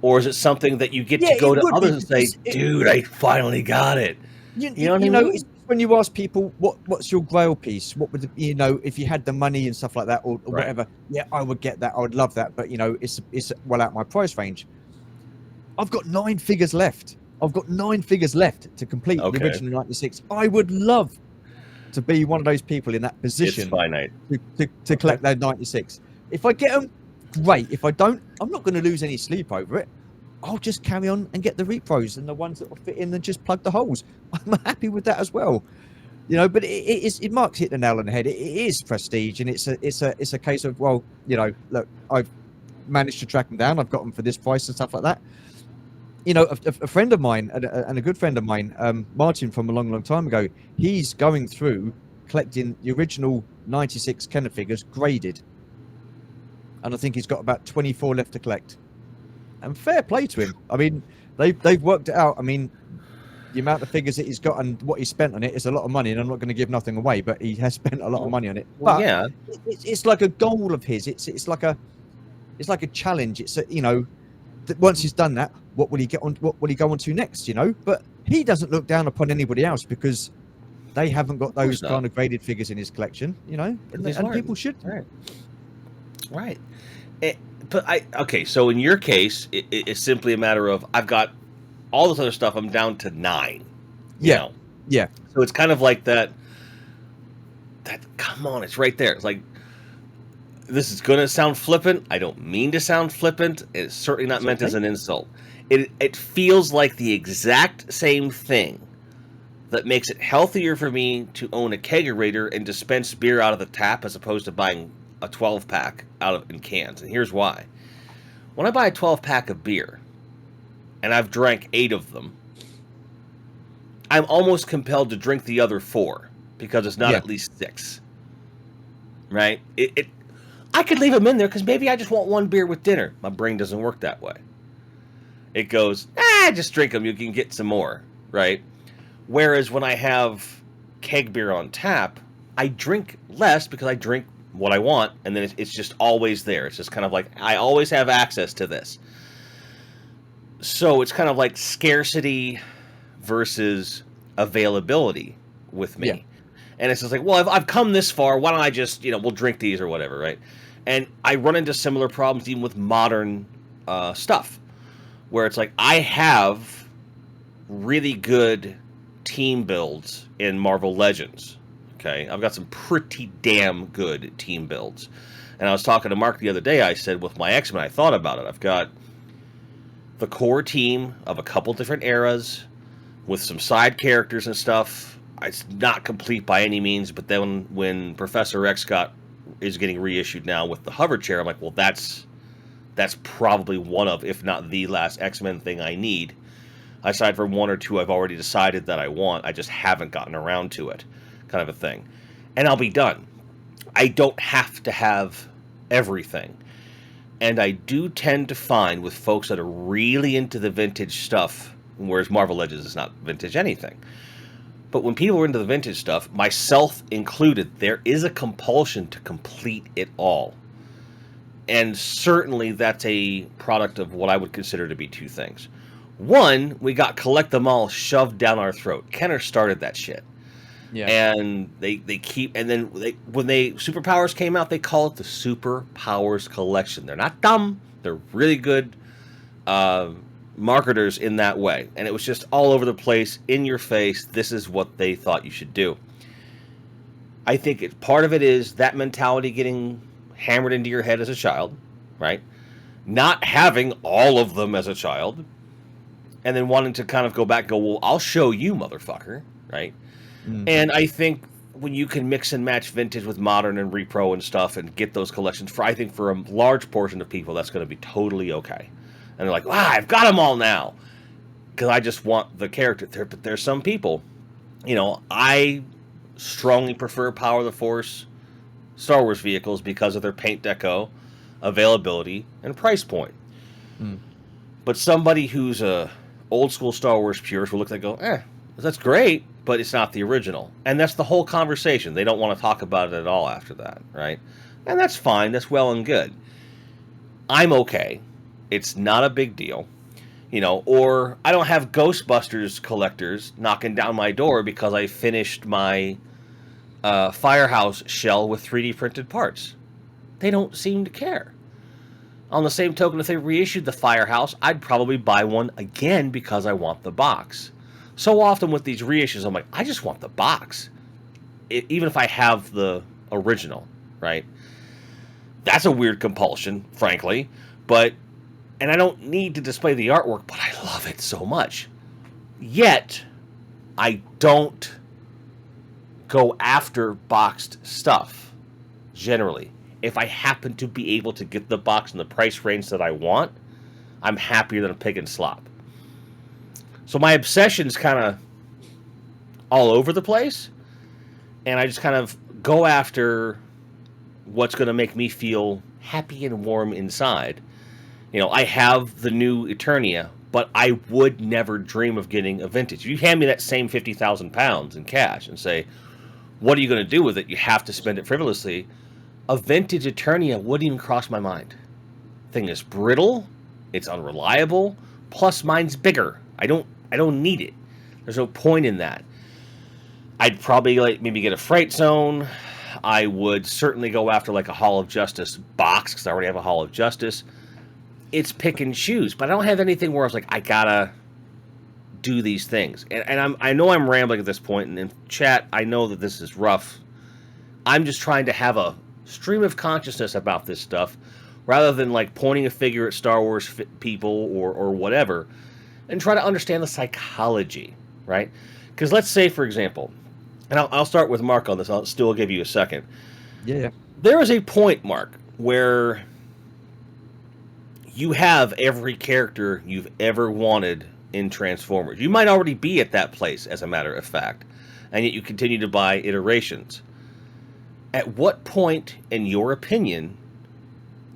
Or is it something that you get to go to others and say, dude, I finally got it? You know what I mean? It's when you ask people, what's your grail piece? What would, if you had the money and stuff like that or whatever, I would get that. I would love that. But, it's well out my price range. I've got 9 figures left. I've got 9 figures left to complete the original 96. I would love to be one of those people in that position. It's finite. To collect those 96. If I get them, great. If I don't, I'm not going to lose any sleep over it. I'll just carry on and get the repros and the ones that will fit in and just plug the holes. I'm happy with that as well. But it Mark's hit the nail on the head. It is prestige, and it's a case of, well, look, I've managed to track them down. I've got them for this price and stuff like that. A friend of mine and a good friend of mine, Martin, from a long time ago, he's going through collecting the original 96 Kenner figures graded. And I think he's got about 24 left to collect. And fair play to him. I mean, they've worked it out. I mean, the amount of figures that he's got and what he spent on it is a lot of money, and I'm not going to give nothing away, but he has spent a lot of money on it. But it's like a goal of his. It's like a challenge. It's that once he's done that, what will he get on? What will he go on to next? But he doesn't look down upon anybody else because they haven't got those kind of graded figures in his collection. And people should. Right. So in your case, it's simply a matter of I've got all this other stuff. I'm down to 9. Yeah. So it's kind of like that. Come on, it's right there. It's like, this is going to sound flippant. I don't mean to sound flippant. It's certainly not meant as an insult. It feels like the exact same thing that makes it healthier for me to own a kegerator and dispense beer out of the tap as opposed to buying a 12-pack in cans. And here's why. When I buy a 12-pack of beer, and I've drank 8 of them, I'm almost compelled to drink the other 4 because it's not at least 6. Right? I could leave them in there because maybe I just want one beer with dinner. My brain doesn't work that way. It goes, just drink them. You can get some more. Right? Whereas when I have keg beer on tap, I drink less because I drink what I want, and then it's just always there. It's just kind of like I always have access to this. So it's kind of like scarcity versus availability with me. Yeah. And it's just like, well, I've come this far. Why don't I just, we'll drink these or whatever, right? And I run into similar problems even with modern stuff, where it's like I have really good team builds in Marvel Legends. Okay, I've got some pretty damn good team builds. And I was talking to Mark the other day. I said with my X-Men, I thought about it. I've got the core team of a couple different eras with some side characters and stuff. It's not complete by any means, but then when Professor X is getting reissued now with the hover chair, I'm like, well, that's probably one of, if not the last X-Men thing I need. Aside from one or two I've already decided that I want, I just haven't gotten around to it, kind of a thing. And I'll be done. I don't have to have everything. And I do tend to find with folks that are really into the vintage stuff, whereas Marvel Legends is not vintage anything, but when people are into the vintage stuff, myself included, there is a compulsion to complete it all. And certainly that's a product of what I would consider to be two things. One, we got collect them all shoved down our throat. Kenner started that shit. Yeah. And they keep, and then when Superpowers came out, they call it the Superpowers Collection. They're not dumb. They're really good marketers in that way. And it was just all over the place, in your face. This is what they thought you should do. I think part of it is that mentality getting hammered into your head as a child, right? Not having all of them as a child, and then wanting to kind of go back and go, well, I'll show you, motherfucker, right? Mm-hmm. And I think when you can mix and match vintage with modern and repro and stuff and get those collections, I think for a large portion of people, that's going to be totally okay. And they're like, wow, I've got them all now because I just want the character there. But there's some people, I strongly prefer Power of the Force Star Wars vehicles because of their paint deco, availability, and price point. But somebody who's a old school Star Wars purist will look at it and go, that's great, but it's not the original. And that's the whole conversation. They don't want to talk about it at all after that, right? And that's fine. That's well and good. I'm okay. It's not a big deal. Or I don't have Ghostbusters collectors knocking down my door because I finished my Firehouse shell with 3D printed parts. They don't seem to care. On the same token, if they reissued the Firehouse, I'd probably buy one again because I want the box. So often with these reissues, I'm like, I just want the box. Even if I have the original, right? That's a weird compulsion, frankly. And I don't need to display the artwork, but I love it so much. Yet, I don't go after boxed stuff, generally. If I happen to be able to get the box in the price range that I want, I'm happier than a pig in slop. So my obsession's kind of all over the place, and I just kind of go after what's going to make me feel happy and warm inside. I have the new Eternia, but I would never dream of getting a vintage. You hand me that same 50,000 pounds in cash and say, what are you going to do with it? You have to spend it frivolously. A vintage Eternia wouldn't even cross my mind. Thing is brittle, it's unreliable, plus mine's bigger. I don't need it. There's no point in that. I'd probably maybe get a Fright Zone. I would certainly go after a Hall of Justice box because I already have a Hall of Justice. It's pick and choose, but I don't have anything where I was like, I gotta do these things. And I know I'm rambling at this point, and in chat, I know that this is rough. I'm just trying to have a stream of consciousness about this stuff, rather than pointing a finger at Star Wars people or whatever, and try to understand the psychology, right? Because let's say, for example, and I'll start with Mark on this. I'll still give you a second. Yeah. There is a point, Mark, where you have every character you've ever wanted in Transformers. You might already be at that place, as a matter of fact, and yet you continue to buy iterations. At what point, in your opinion,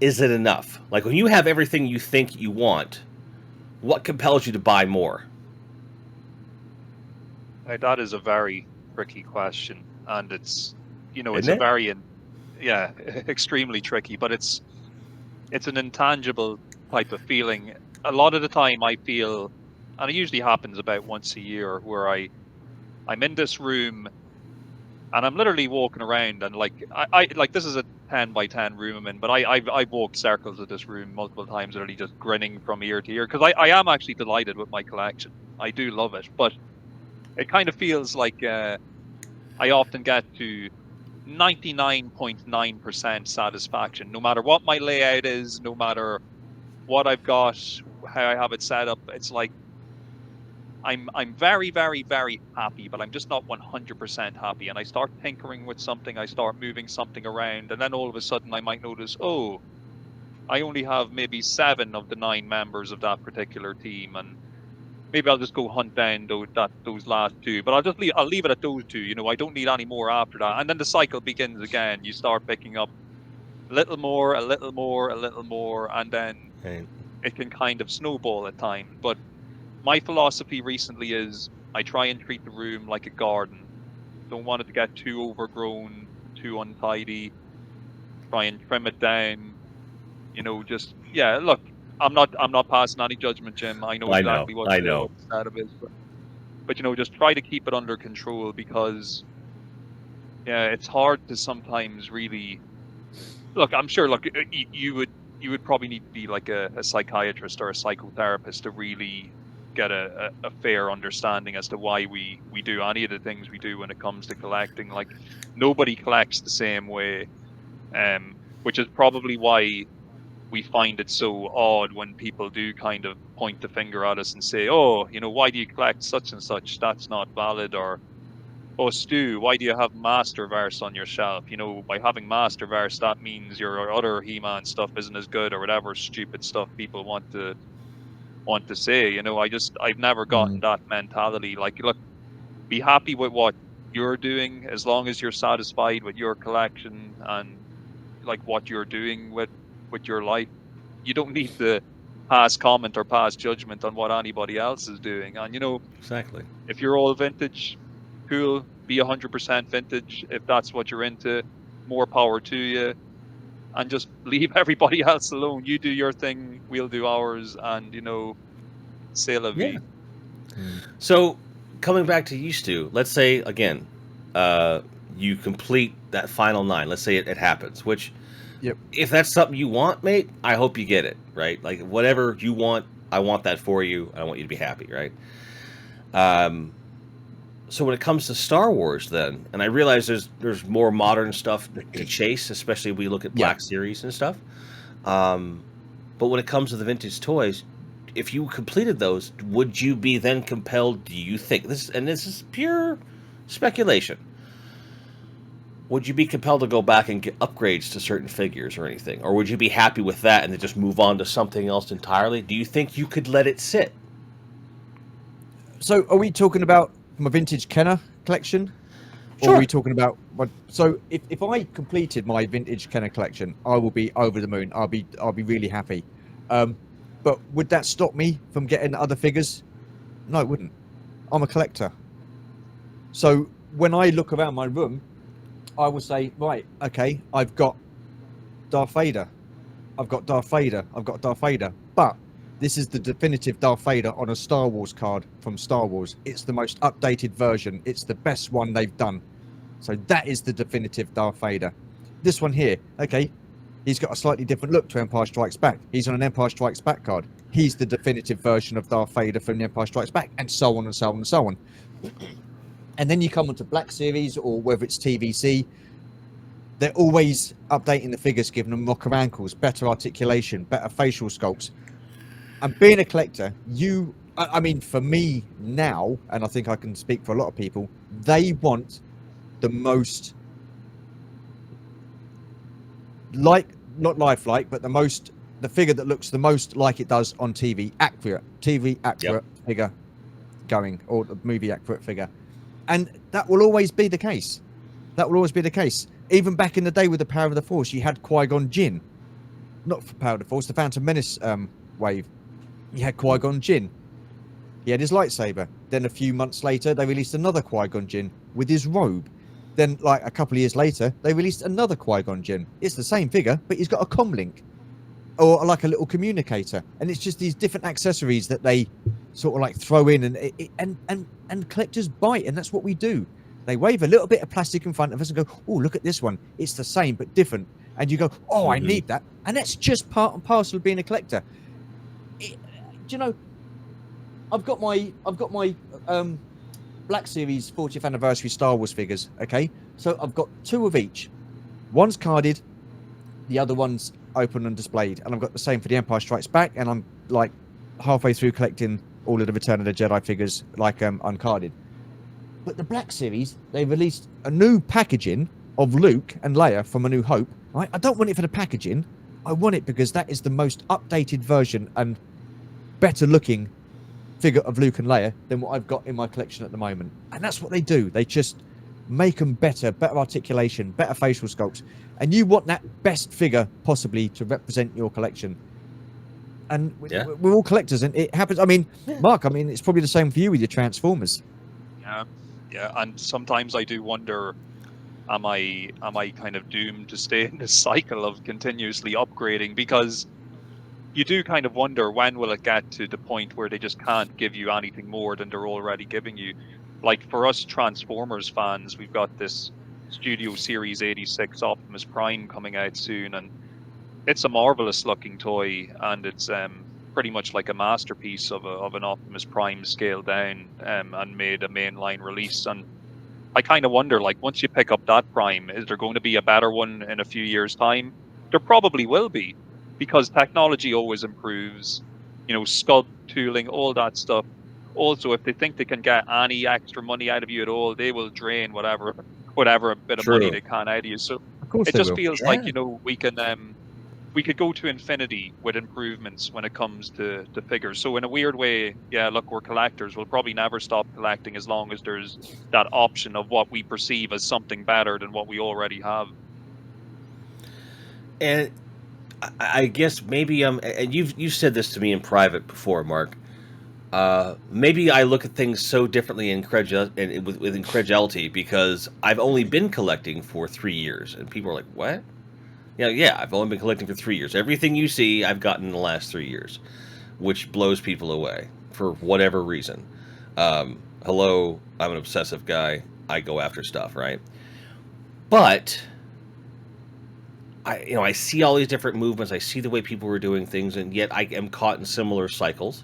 is it enough? When you have everything you think you want, what compels you to buy more? That is a very tricky question, and it's Isn't it? very extremely tricky, but it's an intangible type of feeling. a lot of the time I feel, and it usually happens about once a year, where I'm in this room and I'm literally walking around, and like I like, this is a 10 by 10 room I'm in, but I've walked circles of this room multiple times, literally just grinning from ear to ear, because I am actually delighted with my collection. I do love it, but it kind of feels like I often get to 99.9% satisfaction, no matter what my layout is, no matter what I've got, how I have it set up. It's like I'm very, very, very happy, but I'm just not 100% happy. And I start tinkering with something, I start moving something around, and then all of a sudden I might notice, oh, I only have maybe 7 of the 9 members of that particular team, and maybe I'll just go hunt down those last 2. But I'll leave it at those 2. You know, I don't need any more after that. And then the cycle begins again. You start picking up a little more, a little more, a little more, and then Right. it can kind of snowball at times. But my philosophy recently is I try and treat the room like a garden. Don't want it to get too overgrown, too untidy. Try and trim it down. You know, just, yeah. Look, I'm not passing any judgment, Jim. I know I know. exactly I know. what the setup is, but you know, just try to keep it under control, because yeah, it's hard to sometimes really look. I'm sure. Look, you would probably need to be like a psychiatrist or a psychotherapist to really get a fair understanding as to why we do any of the things we do when it comes to collecting. Like, nobody collects the same way, which is probably why we find it so odd when people do kind of point the finger at us and say, oh, you know, why do you collect such and such? That's not valid. Or, oh, Stu, why do you have Masterverse on your shelf? You know, by having Masterverse, that means your other He-Man stuff isn't as good, or whatever stupid stuff people want to say. You know, I've never gotten that mentality. Like, look, be happy with what you're doing, as long as you're satisfied with your collection and like what you're doing with your life. You don't need to pass comment or pass judgment on what anybody else is doing. And you know, Exactly. if you're all vintage, cool, be 100% vintage. If that's what you're into, more power to you. And just leave everybody else alone. You do your thing, we'll do ours, and you know, c'est la Yeah. vie. So, coming back to you, Stu, let's say, again, you complete that final 9. Let's say it happens, which, Yep. if that's something you want, mate, I hope you get it, right? Like, whatever you want, I want that for you. I want you to be happy, right? So when it comes to Star Wars, then, and I realize there's more modern stuff to chase, especially if we look at Yeah. Black Series and stuff. But when it comes to the vintage toys, if you completed those, would you be then compelled? Do you think this? And this is pure speculation. Would you be compelled to go back and get upgrades to certain figures or anything, or would you be happy with that and then just move on to something else entirely? Do you think you could let it sit? So are we talking about my vintage Kenner collection? Or Sure. are we talking about what? So if I completed my vintage Kenner collection, I will be over the moon. I'll be really happy. But would that stop me from getting other figures? No, it wouldn't. I'm a collector. So when I look around my room, I will say, right, okay, I've got Darth Vader. I've got Darth Vader. I've got Darth Vader. But this is the definitive Darth Vader on a Star Wars card from Star Wars. It's the most updated version. It's the best one they've done. So that is the definitive Darth Vader. This one here, okay, he's got a slightly different look to Empire Strikes Back. He's on an Empire Strikes Back card. He's the definitive version of Darth Vader from the Empire Strikes Back, and so on and so on and so on. And then you come onto Black Series, or whether it's TVC, they're always updating the figures, giving them rocker ankles, better articulation, better facial sculpts. And being a collector, I mean, for me now, and I think I can speak for a lot of people, they want the most, like, not lifelike, but the figure that looks the most like it does on TV accurate figure going, or the movie accurate figure. And that will always be the case. That will always be the case. Even back in the day with the Power of the Force, you had Qui-Gon Jinn. Not for Power of the Force, the Phantom Menace wave. You had Qui-Gon Jinn. He had his lightsaber. Then a few months later, they released another Qui-Gon Jinn with his robe. Then, like a couple of years later, they released another Qui-Gon Jinn. It's the same figure, but he's got a comm link. or like a little communicator, and it's just these different accessories that they sort of like throw in, and collectors bite, and that's what we do. They wave a little bit of plastic in front of us and go, oh, look at this one, it's the same but different, and you go, oh, I need that. And that's just part and parcel of being a collector. Do you know, I've got my Black Series 40th anniversary Star Wars figures. Okay, so I've got 2 of each. One's carded, the other one's open and displayed, and I've got the same for the Empire Strikes Back, and I'm like halfway through collecting all of the Return of the Jedi figures, like uncarded. But the Black Series, they released a new packaging of Luke and Leia from A New Hope. Right? I don't want it for the packaging. I want it because that is the most updated version and better looking figure of Luke and Leia than what I've got in my collection at the moment. And that's what they do. They just make them better articulation, better facial sculpts. And you want that best figure possibly to represent your collection. And we're all collectors, and it happens. I mean, Mark, I mean, it's probably the same for you with your Transformers. Yeah, and sometimes I do wonder, am I kind of doomed to stay in this cycle of continuously upgrading? Because you do kind of wonder, when will it get to the point where they just can't give you anything more than they're already giving you? Like for us Transformers fans, we've got this Studio Series 86 Optimus Prime coming out soon, and it's a marvelous looking toy, and it's pretty much like a masterpiece of an Optimus Prime scaled down and made a mainline release. And I kind of wonder, like, once you pick up that Prime, is there going to be a better one in a few years' time? There probably will be, because technology always improves, you know, sculpt, tooling, all that stuff. Also, if they think they can get any extra money out of you at all, they will drain whatever bit of money they can out of you. So Of course, it they just will. feels like, you know, we could go to infinity with improvements when it comes to figures. So in a weird way, yeah, look, we're collectors. We'll probably never stop collecting as long as there's that option of what we perceive as something better than what we already have. And I guess maybe and you've said this to me in private before, Mark. Maybe I look at things so differently with incredulity because I've only been collecting for 3 years, and people are like, "What?" Yeah, I've only been collecting for 3 years. Everything you see, I've gotten in the last 3 years, which blows people away for whatever reason. Hello, I'm an obsessive guy. I go after stuff, right? But I see all these different movements. I see the way people were doing things, and yet I am caught in similar cycles.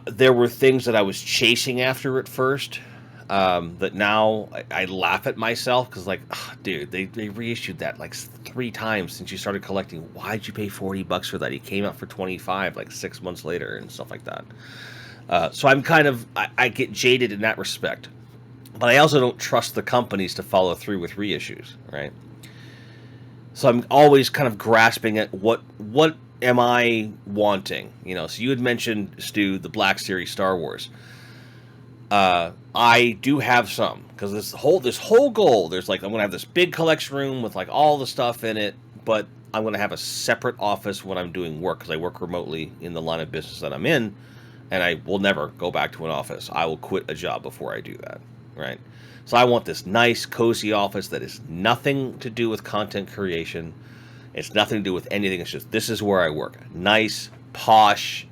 There were things that I was chasing after at first, that now I laugh at myself because, like, dude, they reissued that like 3 times since you started collecting. Why'd you pay $40 for that? He came out for 25 like 6 months later and stuff like that. So I'm kind of I get jaded in that respect, but I also don't trust the companies to follow through with reissues, right? So I'm always kind of grasping at what am I wanting? So you had mentioned, Stu, the Black Series Star Wars. I do have some, because this whole goal, there's like, I'm going to have this big collection room with like all the stuff in it, but I'm going to have a separate office when I'm doing work, because I work remotely in the line of business that I'm in, and I will never go back to an office. I will quit a job before I do that, right? So I want this nice, cozy office that is nothing to do with content creation. It's nothing to do with anything. It's just, this is where I work. Nice, posh,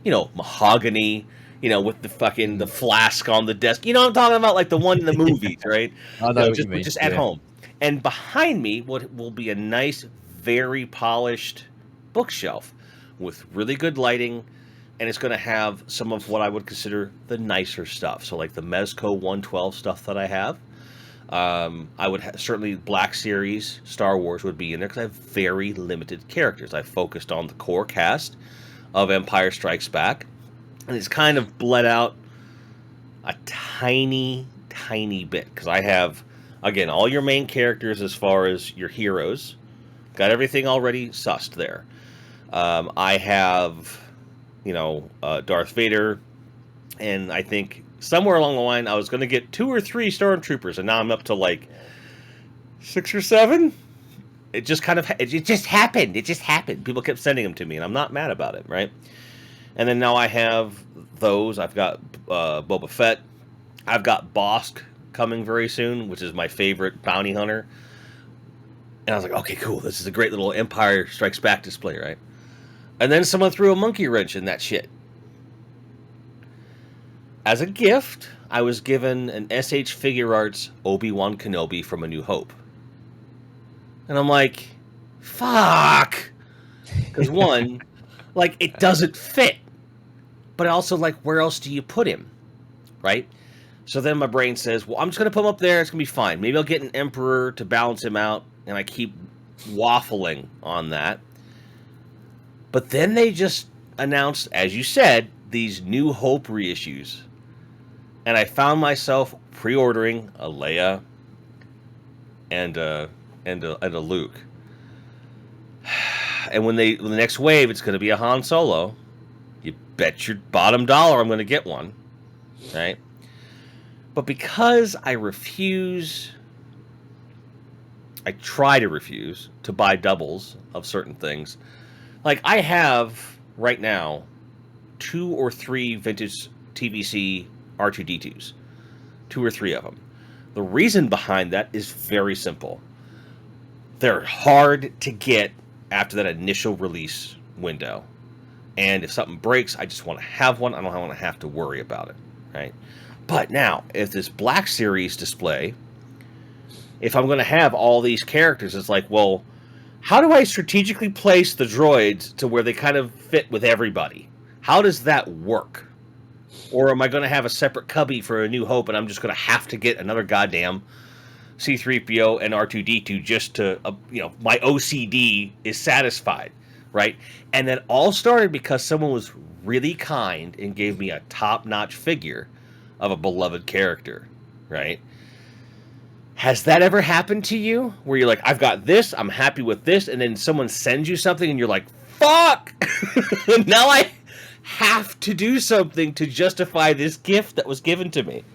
mahogany, with the flask on the desk. You know what I'm talking about? Like the one in the movies, right? I know what you mean. Just at home. And behind me will be a nice, very polished bookshelf with really good lighting. And it's going to have some of what I would consider the nicer stuff. So like the Mezco 112 stuff that I have. I would certainly Black Series Star Wars would be in there because I have very limited characters. I focused on the core cast of Empire Strikes Back, and it's kind of bled out a tiny bit because I have, again, all your main characters as far as your heroes. Got everything already sussed there. I have, Darth Vader, and I think somewhere along the line I was going to get 2 or 3 stormtroopers, and now I'm up to like 6 or 7. It just happened. It just happened. People kept sending them to me, and I'm not mad about it, right? And then now I have those. I've got Boba Fett. I've got Bosk coming very soon, which is my favorite bounty hunter. And I was like, okay, cool. This is a great little Empire Strikes Back display, right? And then someone threw a monkey wrench in that shit. As a gift, I was given an SH Figure Arts Obi-Wan Kenobi from A New Hope. And I'm like, fuck. Because one, like, it doesn't fit. But also, like, where else do you put him? Right? So then my brain says, well, I'm just going to put him up there. It's going to be fine. Maybe I'll get an Emperor to balance him out. And I keep waffling on that. But then they just announced, as you said, these New Hope reissues. And I found myself pre-ordering a Leia and a Luke. And when the next wave, it's going to be a Han Solo. You bet your bottom dollar I'm going to get one, right? But because I try to refuse to buy doubles of certain things. Like, I have right now 2 or 3 vintage TVC R2D2s, 2 or 3 of them. The reason behind that is very simple. They're hard to get after that initial release window. And if something breaks, I just want to have one. I don't want to have to worry about it, right? But now, if this Black Series display, if I'm going to have all these characters, it's like, well, how do I strategically place the droids to where they kind of fit with everybody? How does that work? Or am I going to have a separate cubby for A New Hope, and I'm just going to have to get another goddamn C-3PO and R2-D2 just to, my OCD is satisfied, right? And that all started because someone was really kind and gave me a top-notch figure of a beloved character, right? Has that ever happened to you? Where you're like, I've got this, I'm happy with this, and then someone sends you something and you're like, fuck! Now I have to do something to justify this gift that was given to me.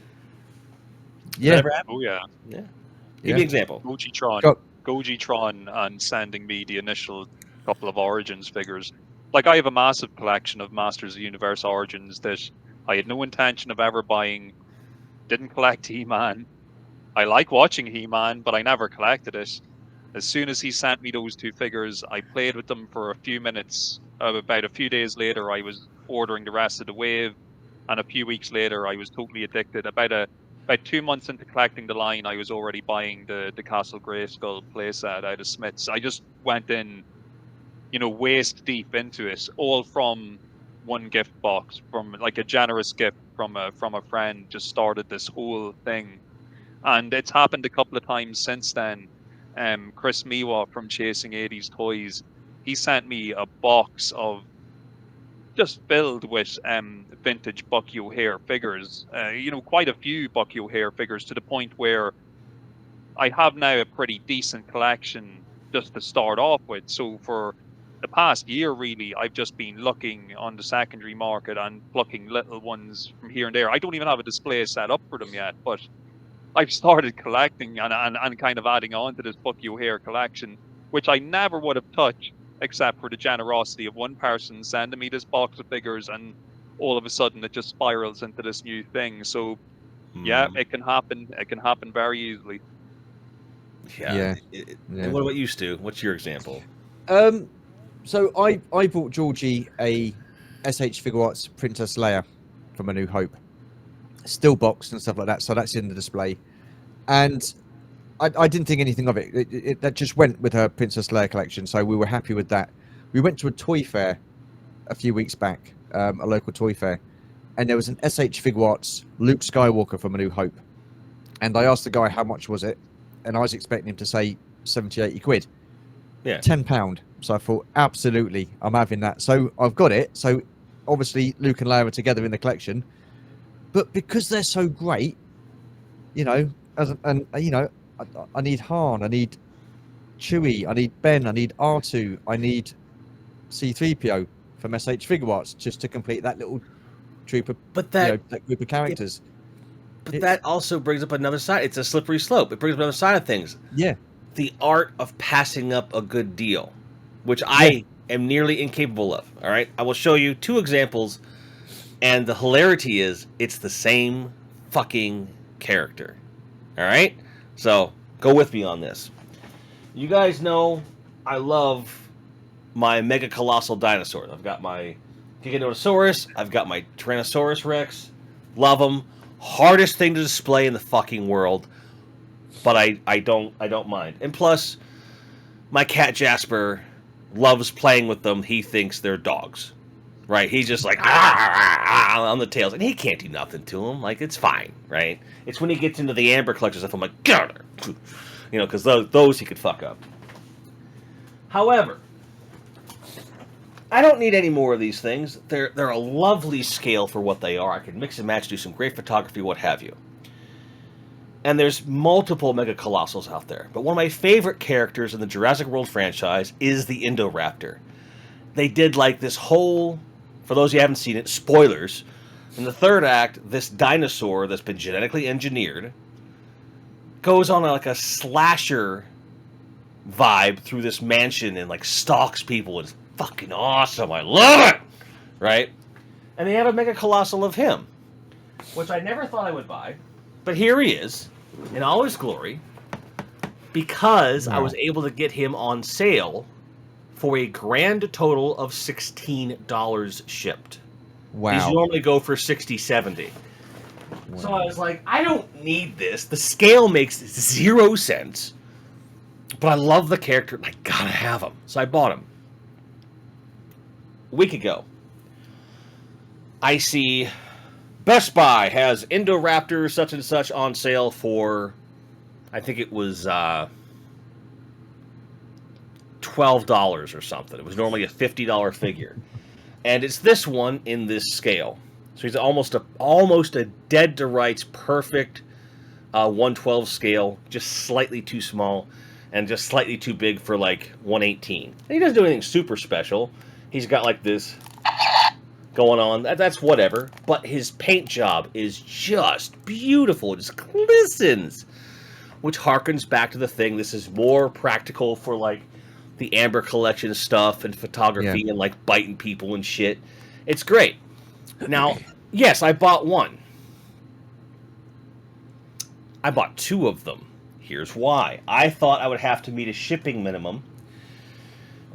Yeah. Oh, yeah. Yeah. Give me an example. Gogitron and sending me the initial couple of Origins figures. Like, I have a massive collection of Masters of the Universe Origins that I had no intention of ever buying. Didn't collect He-Man. I like watching He-Man, but I never collected it. As soon as he sent me those 2 figures, I played with them for a few minutes. About a few days later, I was ordering the rest of the wave, and a few weeks later, I was totally addicted. About 2 months into collecting the line, I was already buying the Castle Grayskull playset out of Smith's. I just went in, waist deep into it, all from one gift box, from like a generous gift from a friend. Just started this whole thing, and it's happened a couple of times since then. Chris Miwa from Chasing 80s Toys, he sent me a box of just filled with vintage Bucky O'Hare figures. Quite a few Bucky O'Hare figures, to the point where I have now a pretty decent collection just to start off with. So for the past year, really, I've just been looking on the secondary market and plucking little ones from here and there. I don't even have a display set up for them yet, but I've started collecting and kind of adding on to this Bucky O'Hare collection, which I never would have touched except for the generosity of one person sending me this box of figures, and all of a sudden it just spirals into this new thing. So yeah, it can happen. It can happen very easily. Yeah. And what about you, Stu? What's your example? So I bought Georgie a SH Figure Arts Princess Leia from A New Hope, still boxed and stuff like that. So that's in the display, and I didn't think anything of it. That just went with her Princess Leia collection, so we were happy with that. We went to a toy fair a few weeks back, a local toy fair, and there was an SH Figure Arts Luke Skywalker from A New Hope, and I asked the guy how much was it, and I was expecting him to say 70, 80 quid. Yeah. £10. So I thought, absolutely, I'm having that. So I've got it. So obviously Luke and Leia are together in the collection, but because they're so great, I need Han, I need Chewie, I need Ben, I need R2, I need C-3PO from SH Figure Arts just to complete that little troop of, that group of characters. But that also brings up another side. It's a slippery slope. It brings up another side of things. Yeah. The art of passing up a good deal, which I am nearly incapable of. All right. I will show you 2 examples, and the hilarity is it's the same fucking character. All right. So go with me on this. You guys know I love my Mega Colossal dinosaurs. I've got my Giganotosaurus. I've got my Tyrannosaurus Rex. Love them. Hardest thing to display in the fucking world, but I don't mind. And plus, my cat Jasper loves playing with them. He thinks they're dogs, right? He's just like on the tails, and he can't do nothing to them. Like, it's fine, right? It's when he gets into the amber collector stuff, I'm like, get out of there. You know, because those he could fuck up. However, I don't need any more of these things. They're a lovely scale for what they are. I can mix and match, do some great photography, what have you. And there's multiple Mega Colossals out there. But one of my favorite characters in the Jurassic World franchise is the Indoraptor. They did like this whole, for those who haven't seen it, spoilers. In the third act, this dinosaur that's been genetically engineered goes on like a slasher vibe through this mansion and like stalks people. It's fucking awesome. I love it! Right? And they have a Mega Colossal of him, which I never thought I would buy. But here he is, in all his glory, because I was able to get him on sale for a grand total of $16 shipped. Wow. These normally go for $60, $70. Wow. So I was like, I don't need this. The scale makes 0 sense. But I love the character, and I gotta have him. So I bought him. A week ago, I see Best Buy has Indoraptor such and such on sale for, I think it was $12 or something. It was normally a $50 figure. And it's this one in this scale. So he's almost a dead to rights perfect 112 scale, just slightly too small and just slightly too big for like 118. And he doesn't do anything super special. He's got like this going on. That's whatever. But his paint job is just beautiful. It just glistens. Which harkens back to the thing. This is more practical for like the Amber Collection stuff and photography and like biting people and shit. It's great. Now, yes, I bought one. I bought 2 of them. Here's why. I thought I would have to meet a shipping minimum.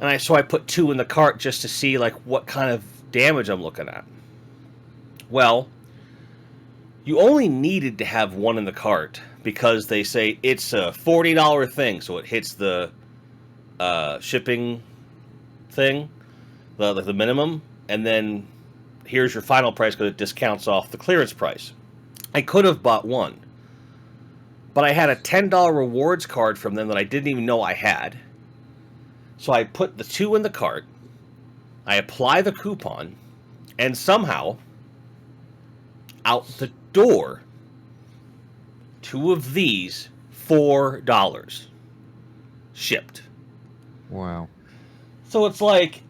And so I put 2 in the cart just to see like what kind of damage I'm looking at. Well, you only needed to have 1 in the cart because they say it's a $40 thing, so it hits the shipping thing, the minimum, and then here's your final price because it discounts off the clearance price. I could have bought 1, but I had a $10 rewards card from them that I didn't even know I had. So I put the 2 in the cart, I apply the coupon, and somehow, out the door, 2 of these, $4 shipped. Wow. So it's like,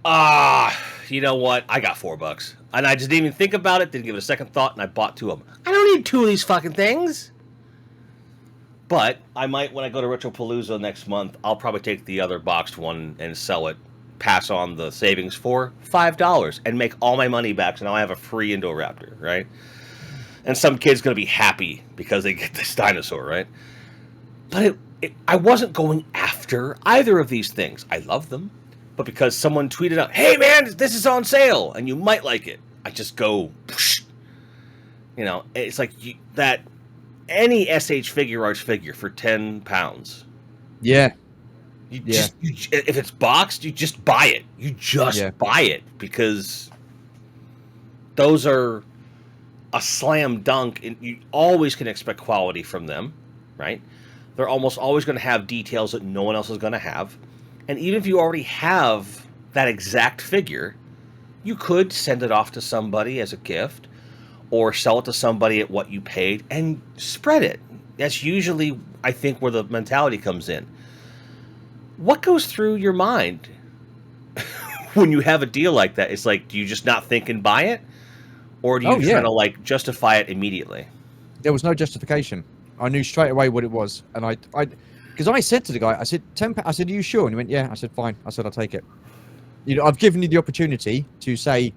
you know what? I got $4. And I just didn't even think about it, didn't give it a second thought, and I bought 2 of them. I don't need 2 of these fucking things. But I might, when I go to Retropalooza next month, I'll probably take the other boxed one and sell it, pass on the savings for $5, and make all my money back, so now I have a free Indoraptor, right? And some kid's going to be happy because they get this dinosaur, right? But I wasn't going after either of these things. I love them. But because someone tweeted out, hey man, this is on sale, and you might like it, I just go, whoosh. You know, it's like that any SH Figure Arts figure for £10. Yeah. If it's boxed, you just buy it. You just buy it because those are a slam dunk, and you always can expect quality from them, right? They're almost always going to have details that no one else is going to have. And even if you already have that exact figure, you could send it off to somebody as a gift or sell it to somebody at what you paid and spread it. That's usually, I think, where the mentality comes in. What goes through your mind when you have a deal like that? It's like, do you just not think and buy it? Or do you try to like justify it immediately? There was no justification. I knew straight away what it was. And because I said to the guy, I said, £10. I said, are you sure? And he went, yeah. I said, fine. I said, I'll take it. You know, I've given you the opportunity to say,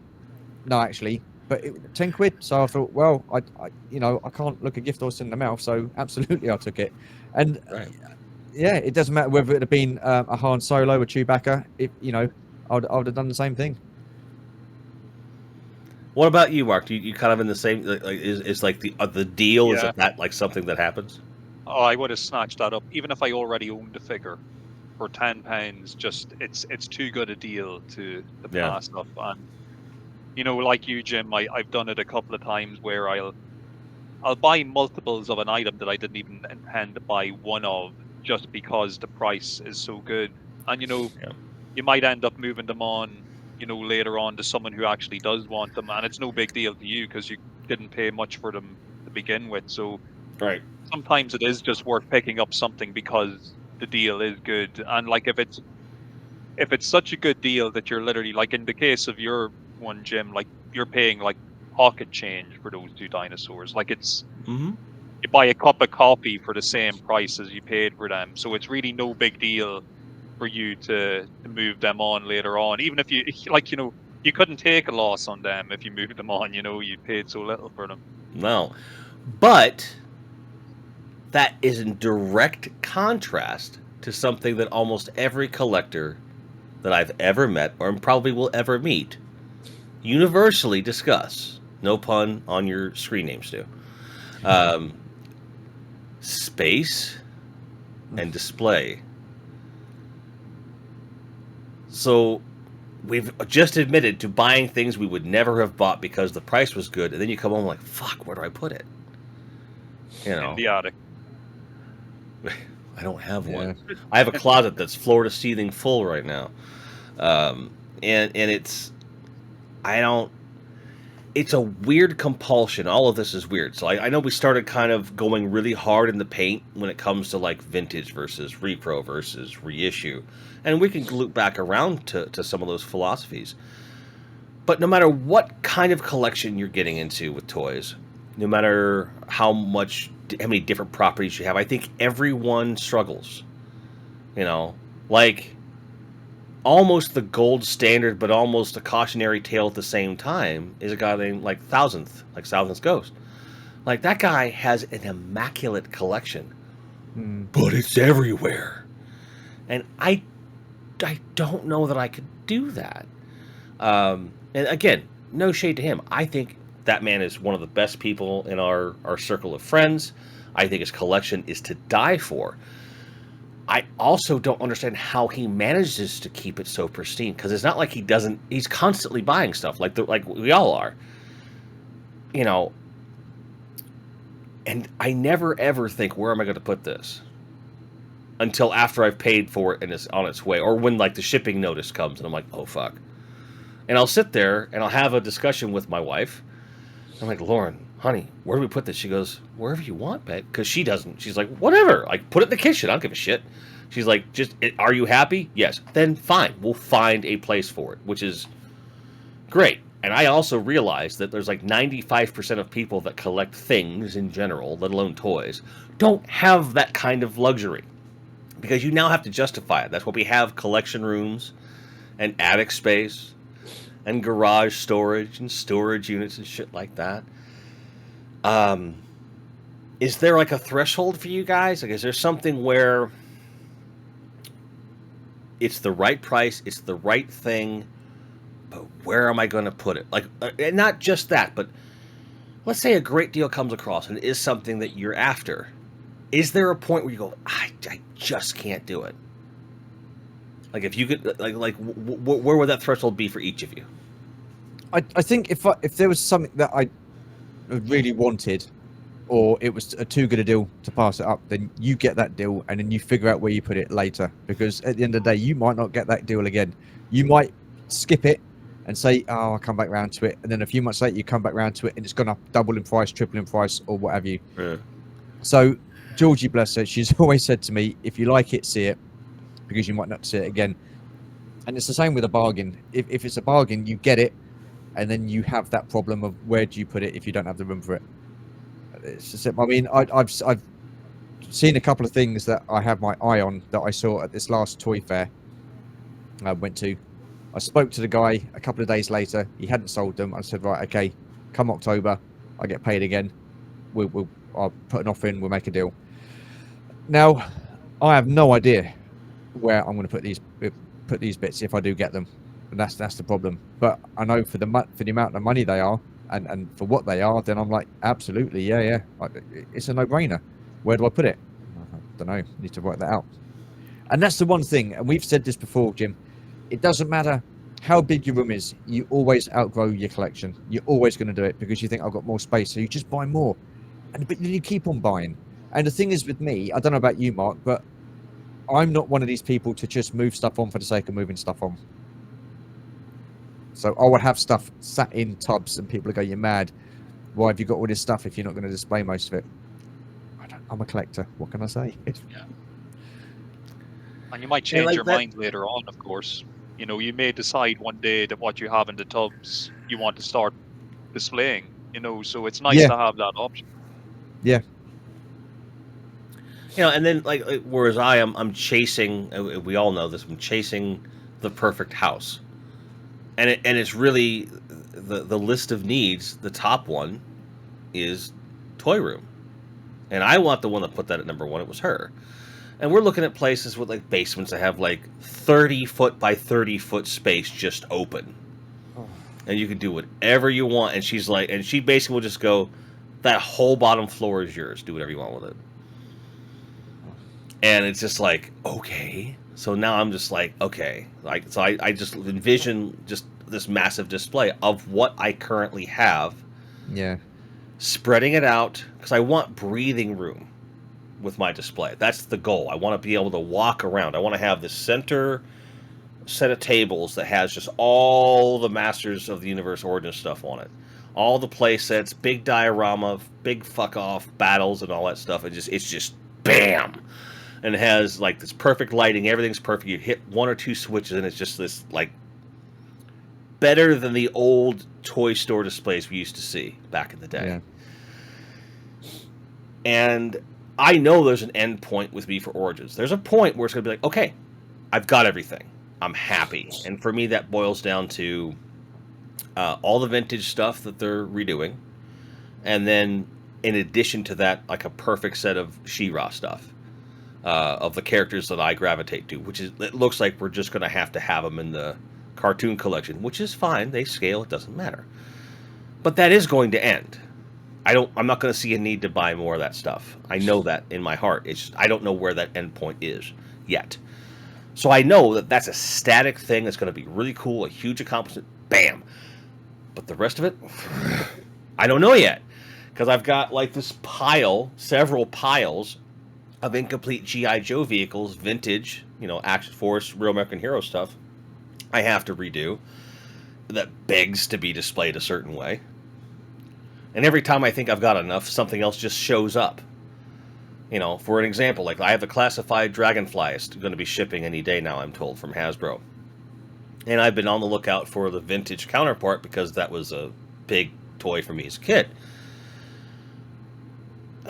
no, actually, but £10. So I thought, well, I can't look a gift horse in the mouth. So absolutely, I took it. And Yeah, it doesn't matter whether it had been a Han Solo, a Chewbacca. If I would have done the same thing. What about you, Mark? You kind of in the same like is like the deal? Is Yeah. that like something that happens? Oh, I would have snatched that up, even if I already owned the figure for £10. Just it's too good a deal to Yeah. pass up. And like you, Jim, I've done it a couple of times where I'll buy multiples of an item that I didn't even intend to buy one of, just because the price is so good. And Yeah. you might end up moving them on, later on to someone who actually does want them, and it's no big deal to you because you didn't pay much for them to begin with. So Right. sometimes it is just worth picking up something because the deal is good. And like if it's such a good deal that you're literally, like in the case of your one, Jim, like you're paying like pocket change for those two dinosaurs. Like Mm-hmm. you buy a cup of coffee for the same price as you paid for them. So it's really no big deal for you to move them on later on. Even if you like, you couldn't take a loss on them if you moved them on, you paid so little for them. No, but that is in direct contrast to something that almost every collector that I've ever met or probably will ever meet universally discuss. No pun on your screen name, Stu. Um, space and display. So we've just admitted to buying things we would never have bought because the price was good, and then you come home like, fuck, where do I put it? In the attic. I don't have Yeah. one. I have a closet that's floor to ceiling full right now, and it's it's a weird compulsion. All of this is weird. So I know we started kind of going really hard in the paint when it comes to like vintage versus repro versus reissue, and we can loop back around to some of those philosophies. But no matter what kind of collection you're getting into with toys, no matter how many different properties you have, I think everyone struggles. Like almost the gold standard, but almost a cautionary tale at the same time, is a guy named like Thousandth Ghost. Like that guy has an immaculate collection, but it's everywhere, and I don't know that I could do that. And again, no shade to him. I think that man is one of the best people in our circle of friends. I think his collection is to die for. I also don't understand how he manages to keep it so pristine, because it's not like he's constantly buying stuff like we all are. And I never ever think, where am I going to put this? Until after I've paid for it and it's on its way, or when like the shipping notice comes and I'm like, oh fuck. And I'll sit there and I'll have a discussion with my wife. I'm like, Lauren, honey, where do we put this? She goes, wherever you want, babe. Because she doesn't. She's like, whatever. Like, put it in the kitchen. I don't give a shit. She's like, are you happy? Yes. Then fine. We'll find a place for it, which is great. And I also realize that there's like 95% of people that collect things in general, let alone toys, don't have that kind of luxury. Because you now have to justify it. That's why we have collection rooms and attic space and garage storage and storage units and shit like that. Is there like a threshold for you guys? Like, is there something where it's the right price, it's the right thing, but where am I going to put it? Like, and not just that, but let's say a great deal comes across and it is something that you're after. Is there a point where you go, I just can't do it? Like, if you could, where would that threshold be for each of you? I think if there was something that I really wanted, or it was a too good a deal to pass it up, then you get that deal and then you figure out where you put it later. Because at the end of the day, you might not get that deal again. You might skip it and say, oh, I'll come back round to it. And then a few months later, you come back round to it and it's gone up double in price, triple in price, or what have you. Yeah. So Georgie, bless her, she's always said to me, if you like it, see it, because you might not see it again. And it's the same with a bargain. If it's a bargain, you get it, and then you have that problem of where do you put it if you don't have the room for it. It's just, I mean, I've seen a couple of things that I have my eye on that I saw at this last toy fair I went to. I spoke to the guy a couple of days later. He hadn't sold them. I said, right, okay, come October, I get paid again. I'll put an offer in. We'll make a deal. Now, I have no idea where I'm going to put these bits if I do get them, and that's the problem. But I know for the amount of money they are, and for what they are, then I'm like, absolutely, yeah. It's a no-brainer. Where do I put it? I don't know. Need to write that out. And that's the one thing, and we've said this before, Jim. It doesn't matter how big your room is, you always outgrow your collection. You're always going to do it because you think I've got more space, so you just buy more, but you keep on buying. And the thing is with me, I don't know about you, Mark, but I'm not one of these people to just move stuff on for the sake of moving stuff on. So I would have stuff sat in tubs and people would go, you're mad. Why have you got all this stuff if you're not going to display most of it? I'm a collector. What can I say? Yeah. And you might change your mind later on, of course. You know, you may decide one day that what you have in the tubs you want to start displaying, you know, so it's nice to have that option. Yeah. You know, and then like whereas I'm chasing, we all know this, I'm chasing the perfect house. And it's really the list of needs, the top one is toy room. And I want the one that put that at number one. It was her. And we're looking at places with like basements that have like 30-foot by 30-foot space just open. Oh. And you can do whatever you want. And she's like, and she basically will just go, that whole bottom floor is yours. Do whatever you want with it. And it's just like, okay. So now I'm just like, okay. Like, so I just envision just this massive display of what I currently have. Yeah. Spreading it out, because I want breathing room with my display. That's the goal. I want to be able to walk around. I want to have the center set of tables that has just all the Masters of the Universe Origin stuff on it. All the play sets, big diorama, big fuck off battles and all that stuff. It's just bam. And it has like this perfect lighting. Everything's perfect. You hit one or two switches and it's just this like better than the old toy store displays we used to see back in the day. Yeah. And I know there's an end point with me for Origins. There's a point where it's going to be like, okay, I've got everything. I'm happy. And for me, that boils down to all the vintage stuff that they're redoing. And then in addition to that, like a perfect set of She-Ra stuff. Of the characters that I gravitate to, which is, it looks like we're just going to have them in the cartoon collection, which is fine. They scale, it doesn't matter. But that is going to end. I'm not going to see a need to buy more of that stuff. I know that in my heart. It's just, I don't know where that end point is yet. So I know that that's a static thing that's going to be really cool, a huge accomplishment. Bam. But the rest of it, I don't know yet. Because I've got like this pile, several piles of incomplete G.I. Joe vehicles, vintage, you know, Action Force, Real American Hero stuff I have to redo that begs to be displayed a certain way. And every time I think I've got enough, something else just shows up. You know, for an example, like I have the classified Dragonfly. It's going to be shipping any day now, I'm told, from Hasbro. And I've been on the lookout for the vintage counterpart because that was a big toy for me as a kid.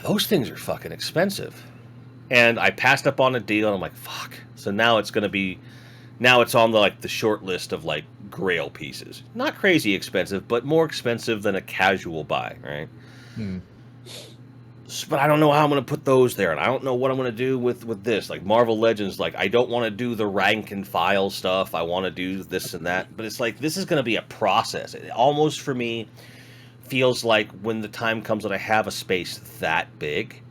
Those things are fucking expensive. And I passed up on a deal, and I'm like, fuck. So now it's going to be... Now it's on the short list of like grail pieces. Not crazy expensive, but more expensive than a casual buy, right? But I don't know how I'm going to put those there, and I don't know what I'm going to do with this. Like Marvel Legends, like I don't want to do the rank and file stuff. I want to do this and that. But it's like this is going to be a process. It almost for me feels like when the time comes that I have a space that big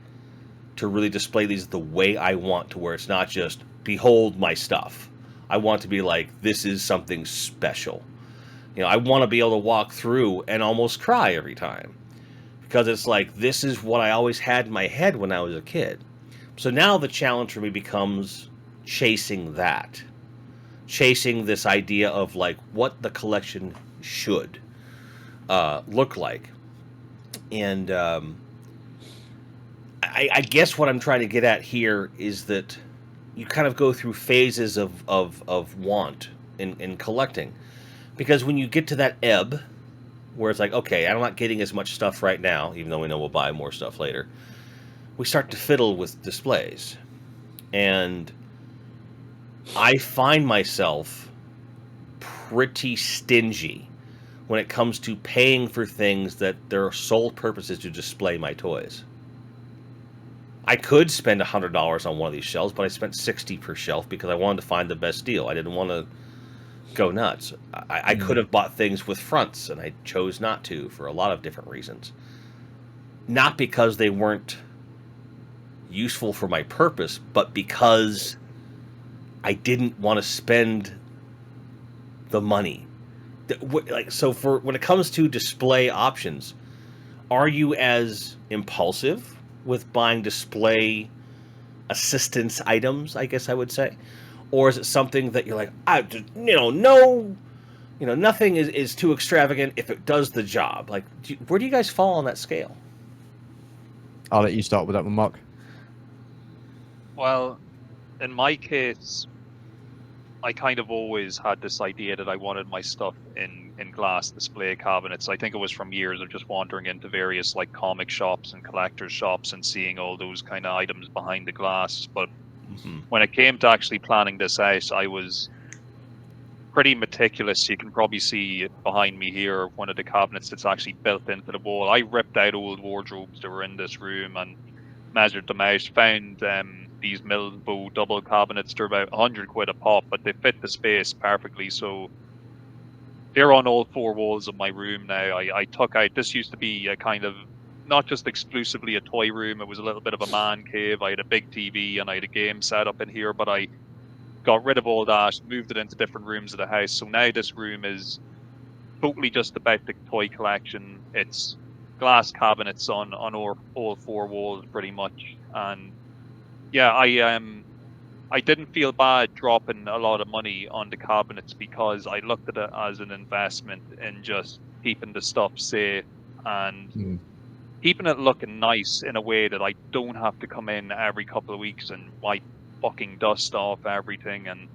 to really display these the way I want, to where it's not just behold my stuff. I want to be like, this is something special. You know, I want to be able to walk through and almost cry every time. Because it's like, this is what I always had in my head when I was a kid. So now the challenge for me becomes chasing that. Chasing this idea of like what the collection should look like. And I guess what I'm trying to get at here is that you kind of go through phases of want in collecting. Because when you get to that ebb, where it's like, okay, I'm not getting as much stuff right now, even though we know we'll buy more stuff later, we start to fiddle with displays. And I find myself pretty stingy when it comes to paying for things that their sole purpose is to display my toys. I could spend $100 on one of these shelves, but I spent 60 per shelf because I wanted to find the best deal. I didn't want to go nuts. I could have bought things with fronts, and I chose not to for a lot of different reasons. Not because they weren't useful for my purpose, but because I didn't want to spend the money. Like, so for when it comes to display options, are you as impulsive with buying display assistance items, I guess I would say? Or is it something that you're like, no, nothing is too extravagant if it does the job? Like, where do you guys fall on that scale? I'll let you start with that one, Mark. Well, in my case, I kind of always had this idea that I wanted my stuff in glass display cabinets. I think it was from years of just wandering into various like comic shops and collectors shops and seeing all those kind of items behind the glass. But when it came to actually planning this out, I was pretty meticulous. You can probably see behind me here one of the cabinets that's actually built into the wall. I ripped out old wardrobes that were in this room and measured them out, found these Milbo double cabinets. They're about 100 quid a pop, but they fit the space perfectly. So they're on all four walls of my room now. I took out, this used to be a kind of, not just exclusively a toy room, it was a little bit of a man cave. I had a big TV and I had a game set up in here, but I got rid of all that, moved it into different rooms of the house. So now this room is totally just about the toy collection. It's glass cabinets on all four walls pretty much. And yeah, I didn't feel bad dropping a lot of money on the cabinets because I looked at it as an investment in just keeping the stuff safe and keeping it looking nice in a way that I don't have to come in every couple of weeks and wipe fucking dust off everything and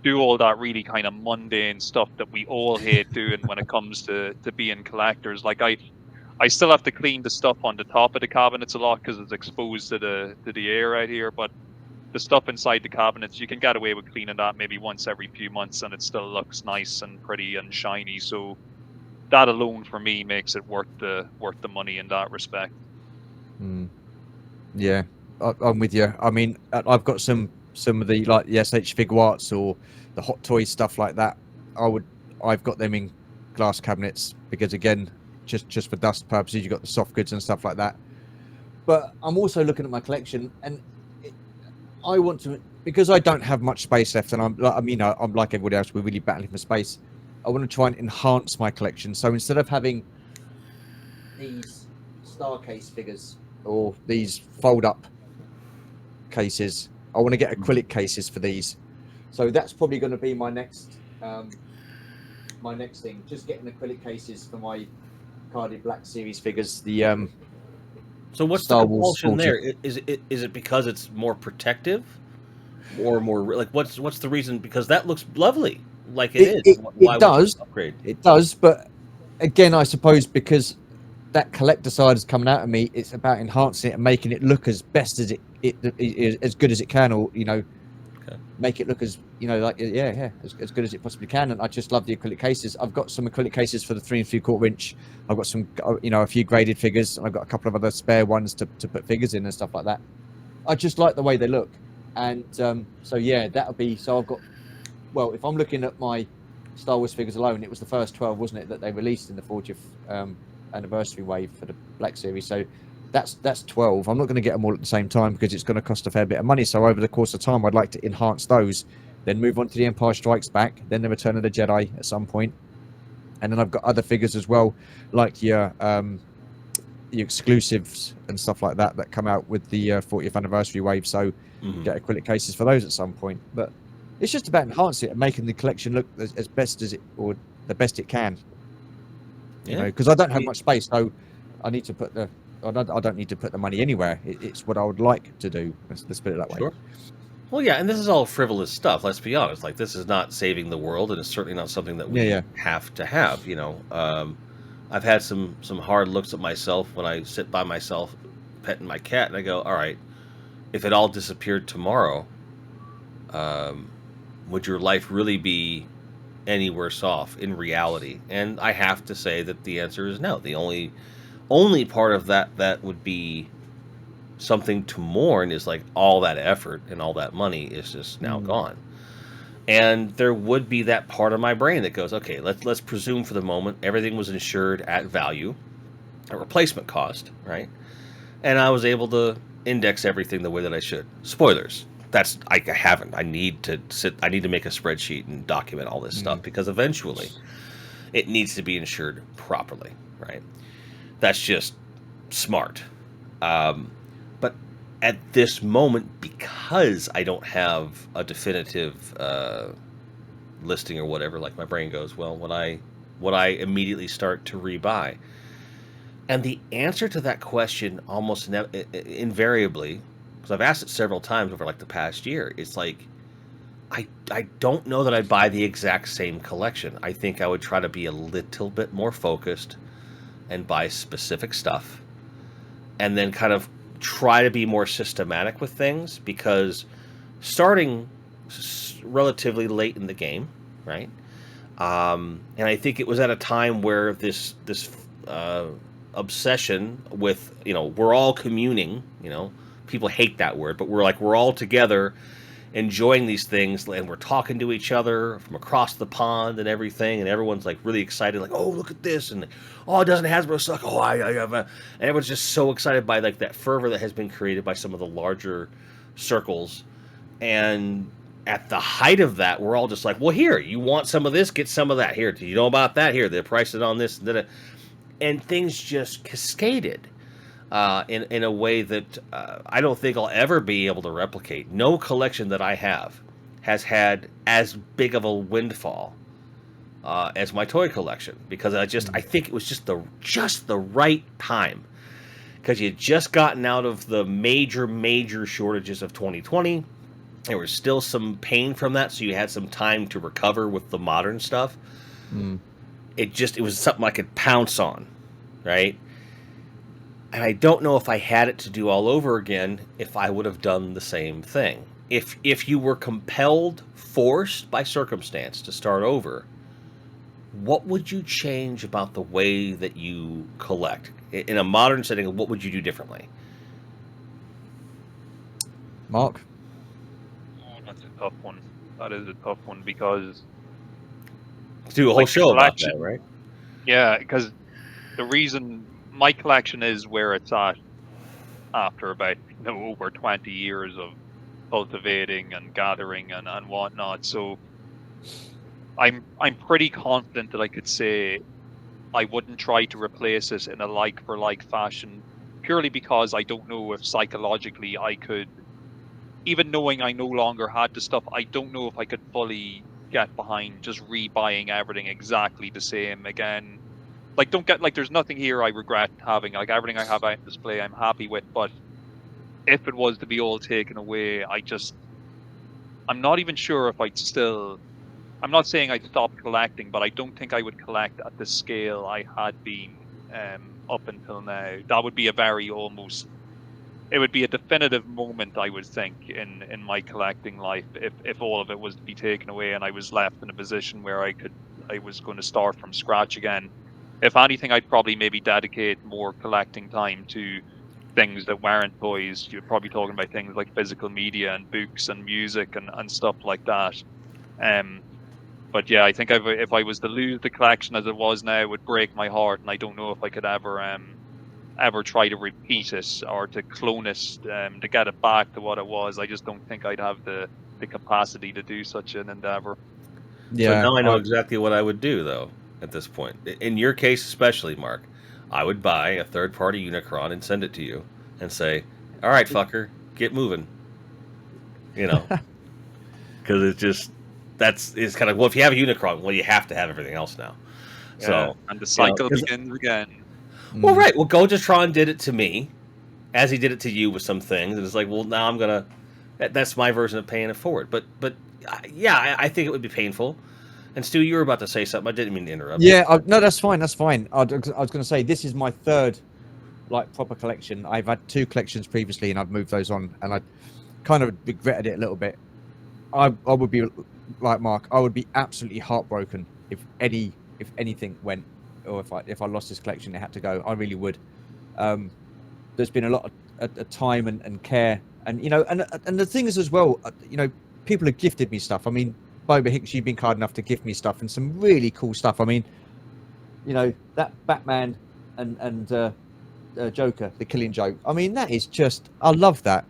do all that really kind of mundane stuff that we all hate doing when it comes to being collectors. Like I still have to clean the stuff on the top of the cabinets a lot because it's exposed to the air out here, but the stuff inside the cabinets, you can get away with cleaning that maybe once every few months and it still looks nice and pretty and shiny. So that alone for me makes it worth the money in that respect. Yeah, I'm with you. I mean, I've got some of the like the SH Figure Arts or the Hot Toys stuff like that. I've got them in glass cabinets because again, just for dust purposes, you've got the soft goods and stuff like that. But I'm also looking at my collection and I want to, because I don't have much space left, and I'm like everybody else, we're really battling for space. I want to try and enhance my collection. So instead of having these star case figures or these fold-up cases, I want to get acrylic cases for these. So that's probably going to be my next thing. Just getting acrylic cases for my Carded Black Series figures. The So what's Star the Wars compulsion there? sorted. Is it because it's more protective, or more like what's the reason? Because that looks lovely, like it is. Why It does. would you upgrade? It does, but again, I suppose because that collector side is coming out of me, it's about enhancing it and making it look as best as it as good as it can, or make it look as like as good as it possibly can. And I just love the acrylic cases. I've got some acrylic cases for the 3 3/4 inch. I've got some a few graded figures, and I've got a couple of other spare ones to put figures in and stuff like that. I just like the way they look, and so yeah, that'll be. So I've got, well, if I'm looking at my Star Wars figures alone, it was the first 12, wasn't it, that they released in the 40th anniversary wave for the Black Series. So that's 12. I'm not going to get them all at the same time because it's going to cost a fair bit of money. So over the course of time, I'd like to enhance those, then move on to the Empire Strikes Back, then the Return of the Jedi at some point. And then I've got other figures as well, like your exclusives and stuff like that come out with the 40th anniversary wave. So get acrylic cases for those at some point. But it's just about enhancing it and making the collection look as best as it, or the best it can. Because I don't have much space, so I need to put the. I don't need to put the money anywhere. It's what I would like to do. Let's put it that way. Sure. Well, yeah, and this is all frivolous stuff. Let's be honest. Like, this is not saving the world, and it's certainly not something that we have to have. I've had some hard looks at myself when I sit by myself, petting my cat, and I go, "All right, if it all disappeared tomorrow, would your life really be any worse off in reality?" And I have to say that the answer is no. The only part of that would be something to mourn is like all that effort and all that money is just now gone. And there would be that part of my brain that goes, okay, let's presume for the moment everything was insured at value, at replacement cost, right? And I was able to index everything the way that I should. Spoilers. That's I haven't. I need to make a spreadsheet and document all this stuff because eventually it needs to be insured properly, right? That's just smart. But at this moment, because I don't have a definitive listing or whatever, like my brain goes, well, would I immediately start to rebuy? And the answer to that question almost invariably, because I've asked it several times over like the past year, it's like I don't know that I'd buy the exact same collection. I think I would try to be a little bit more focused and buy specific stuff, and then kind of try to be more systematic with things, because starting relatively late in the game, right? And I think it was at a time where this obsession with, we're all communing, people hate that word, but we're all together enjoying these things, and we're talking to each other from across the pond and everything, and everyone's like really excited, like, oh, look at this, and oh, doesn't Hasbro suck? Oh, I have a, and everyone's just so excited by like that fervor that has been created by some of the larger circles. And at the height of that, we're all just like, well, here, you want some of this, get some of that. Here, do you know about that? Here, they're priced on this, and things just cascaded in a way that I don't think I'll ever be able to replicate. No collection that I have has had as big of a windfall as my toy collection, because I think it was just the right time, because you had just gotten out of the major shortages of 2020. There was still some pain from that, so you had some time to recover with the modern stuff. It was something I could pounce on, right? And I don't know if I had it to do all over again, if I would have done the same thing. If you were compelled, forced by circumstance to start over, what would you change about the way that you collect? In a modern setting, what would you do differently? Mark? Oh, that's a tough one. That is a tough one, because Let's do a whole show about that, right? Yeah, because the reason my collection is where it's at after about over 20 years of cultivating and gathering and whatnot. So I'm pretty confident that I could say I wouldn't try to replace it in a like for like fashion, purely because I don't know if psychologically I could, even knowing I no longer had the stuff, I don't know if I could fully get behind just rebuying everything exactly the same again. Like, there's nothing here I regret having. Like, everything I have out on display, I'm happy with. But if it was to be all taken away, I'm not even sure if I'm not saying I'd stop collecting, but I don't think I would collect at the scale I had been up until now. That would be it would be a definitive moment, I would think, in my collecting life, if all of it was to be taken away and I was left in a position where I was going to start from scratch again. If anything, I'd probably maybe dedicate more collecting time to things that weren't toys. You're probably talking about things like physical media and books and music and stuff like that. But yeah, I think if I was to lose the collection as it was now, it would break my heart, and I don't know if I could ever try to repeat it or to clone it to get it back to what it was. I just don't think I'd have the capacity to do such an endeavor. Yeah. So now I know exactly what I would do, though, at this point. In your case especially, Mark, I would buy a third-party Unicron and send it to you and say, all right, fucker, get moving. Because it's just, it's kind of, well, if you have a Unicron, well, you have to have everything else now. Yeah, So, and the cycle begins again. Well, right. Well, Gojatron did it to me, as he did it to you with some things. And it's like, well, now I'm going to, that's my version of paying it forward. But yeah, I think it would be painful. And Stu, you were about to say something. I didn't mean to interrupt. Yeah, no, that's fine. That's fine. I was going to say, this is my third, proper collection. I've had 2 collections previously, and I've moved those on, and I kind of regretted it a little bit. I would be like Mark. I would be absolutely heartbroken if anything went, or if I lost this collection, it had to go. I really would. There's been a lot a time and care, and and the thing is as well, people have gifted me stuff. I mean, Boba Hicks, you've been kind enough to gift me stuff and some really cool stuff. I mean, that Batman and Joker, the Killing Joke. I mean, that is just, I love that.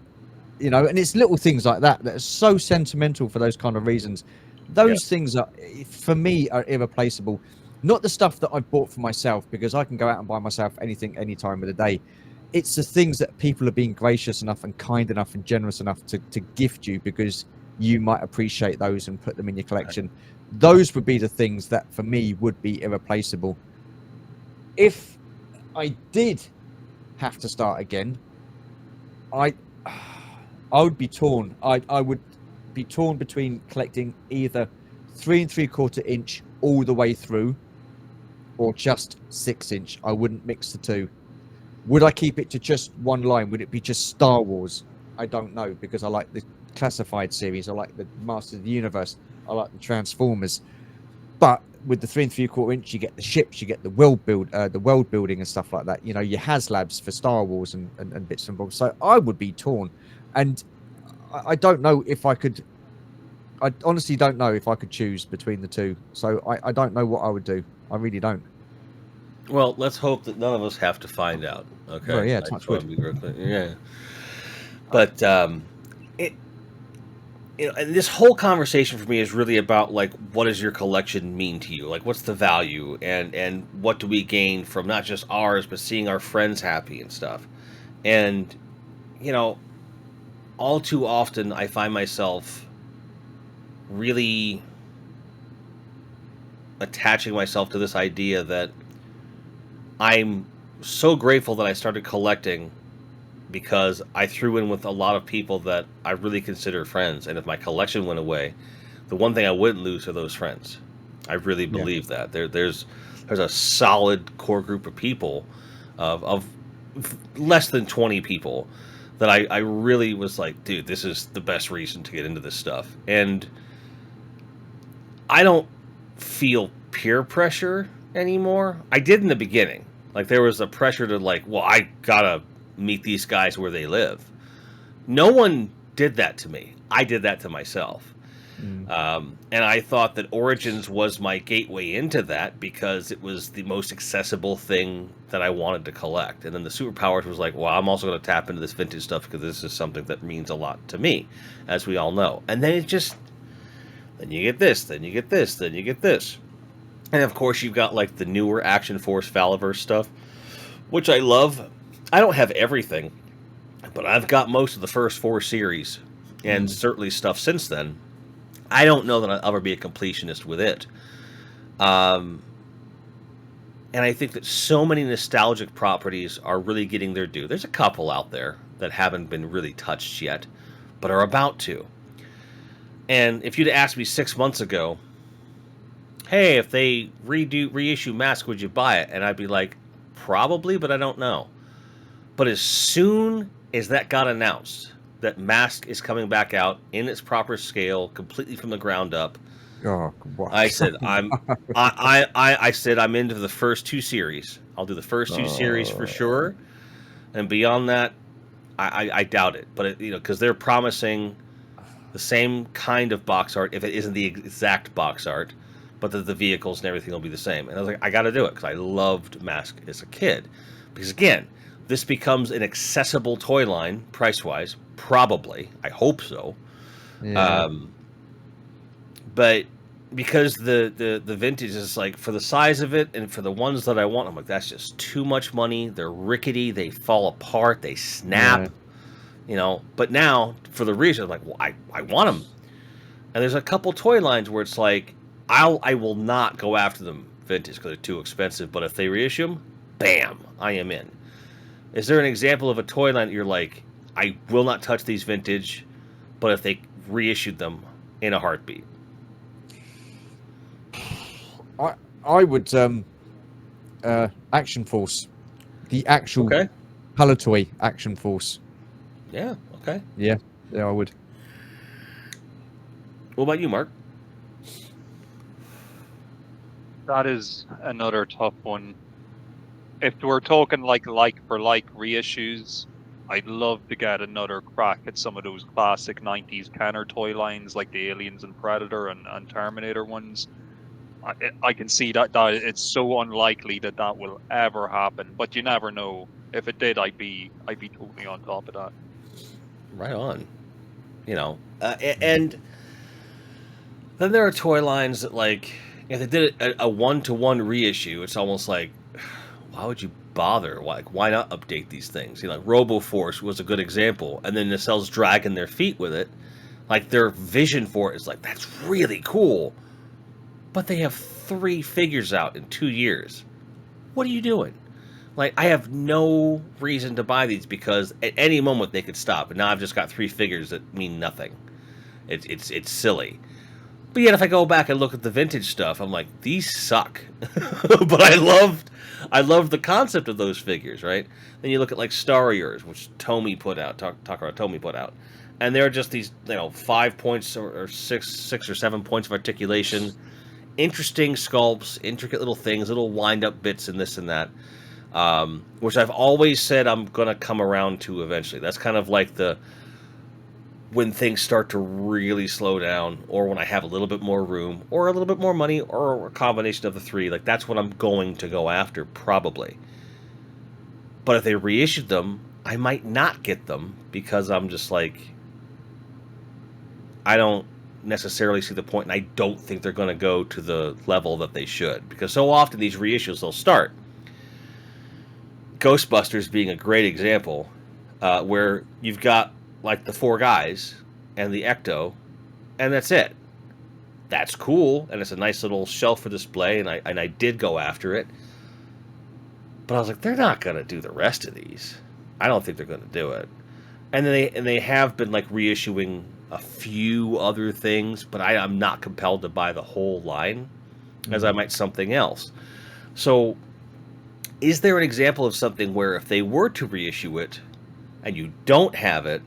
And it's little things like that that are so sentimental for those kind of reasons. Those things are, for me, are irreplaceable. Not the stuff that I've bought for myself, because I can go out and buy myself anything any time of the day. It's the things that people have been gracious enough and kind enough and generous enough to gift you, because you might appreciate those and put them in your collection. Those would be the things that for me would be irreplaceable. If I did have to start again, I would be torn. I would be torn between collecting either 3 3/4 inch all the way through, or just 6 inch. I wouldn't mix the two. Would I keep it to just one line? Would it be just Star Wars? I don't know, because I like the classified series. I like the Masters of the Universe. I like the Transformers. But with the 3 3/4 inch, you get the ships, you get the world building and stuff like that. Your HasLabs for Star Wars and bits and bobs. So I would be torn, and I don't know if I could. I honestly don't know if I could choose between the two. So I don't know what I would do. I really don't. Well, let's hope that none of us have to find out. Okay. Well, yeah, I touch just wanna wood. be real clear. Yeah. But it, and this whole conversation for me is really about, like, what does your collection mean to you? Like, what's the value, and what do we gain from not just ours, but seeing our friends happy and stuff. And you know, all too often I find myself really attaching myself to this idea that I'm so grateful that I started collecting, because I threw in with a lot of people that I really consider friends. And if my collection went away, the one thing I wouldn't lose are those friends. I really Yeah. believe that there's a solid core group of people, of less than 20 people, that I really was like, dude, this is the best reason to get into this stuff. And I don't feel peer pressure anymore. I did in the beginning. Like, there was a pressure to, like, well, I gotta meet these guys where they live. No one did that to me. I did that to myself. And I thought that Origins was my gateway into that, because it was the most accessible thing that I wanted to collect. And then the Superpowers was like, well, I'm also going to tap into this vintage stuff, because this is something that means a lot to me, as we all know. And then it just, then you get this, then you get this, then you get this. And of course, you've got, like, the newer Action Force Faliverse stuff, which I love. I don't have everything, but I've got most of the first 4 series, and certainly stuff since then. I don't know that I'll ever be a completionist with it. And I think that so many nostalgic properties are really getting their due. There's a couple out there that haven't been really touched yet, but are about to. And if you'd asked me 6 months ago, hey, if they reissue Mask, would you buy it? And I'd be like, probably, but I don't know. But as soon as that got announced, that Mask is coming back out in its proper scale, completely from the ground up, Oh, what? I said I said I'm into the first 2 series. I'll do the first 2 series for sure, and beyond that, I doubt it. But because they're promising the same kind of box art, if it isn't the exact box art, but that the vehicles and everything will be the same. And I was like, I got to do it, because I loved Mask as a kid. Because again, this becomes an accessible toy line price-wise, probably. I hope so. Yeah. But because the vintage is, like, for the size of it and for the ones that I want, I'm like, that's just too much money. They're rickety. They fall apart. They snap. But now, for the reason, I'm like, well, I want them. And there's a couple toy lines where it's like, I will not go after them vintage because they're too expensive. But if they reissue them, bam, I am in. Is there an example of a toy line that you're like, I will not touch these vintage, but if they reissued them, in a heartbeat? I would Action Force, the actual Okay. color toy Action Force. Yeah. Okay. Yeah, I would. What about you, Mark? That is another tough one. If we're talking like for like reissues, I'd love to get another crack at some of those classic 90s Kenner toy lines like the Aliens and Predator and Terminator ones. I can see that it's so unlikely that will ever happen, but you never know. If it did, I'd be totally on top of that. Right on. And then there are toy lines that, like, if they did a one-to-one reissue, it's almost like, why would you bother? Why not update these things? Like RoboForce was a good example, and then Nacelle's dragging their feet with it. Like, their vision for it is like, that's really cool, but they have 3 figures out in 2 years. What are you doing? Like, I have no reason to buy these because at any moment they could stop, and now I've just got 3 figures that mean nothing. It's silly. But yet, if I go back and look at the vintage stuff, I'm like, these suck. But I loved the concept of those figures, right? Then you look at like Star Wars, which Tomy put out, Takara Tomy put out, and they're just these, 5 points or 6 or 7 points of articulation, interesting sculpts, intricate little things, little wind up bits and this and that, which I've always said I'm gonna come around to eventually. That's kind of like when things start to really slow down, or when I have a little bit more room, or a little bit more money, or a combination of the 3, like, that's what I'm going to go after, probably. But if they reissued them, I might not get them, because I'm just like, I don't necessarily see the point, and I don't think they're going to go to the level that they should, because so often these reissues, they'll start. Ghostbusters being a great example, where you've got like the 4 guys and the Ecto, and that's it. That's cool, and it's a nice little shelf for display, and I did go after it. But I was like, they're not gonna do the rest of these. I don't think they're gonna do it. And they have been like reissuing a few other things, but I'm not compelled to buy the whole line, as I might something else. So, is there an example of something where if they were to reissue it, and you don't have it,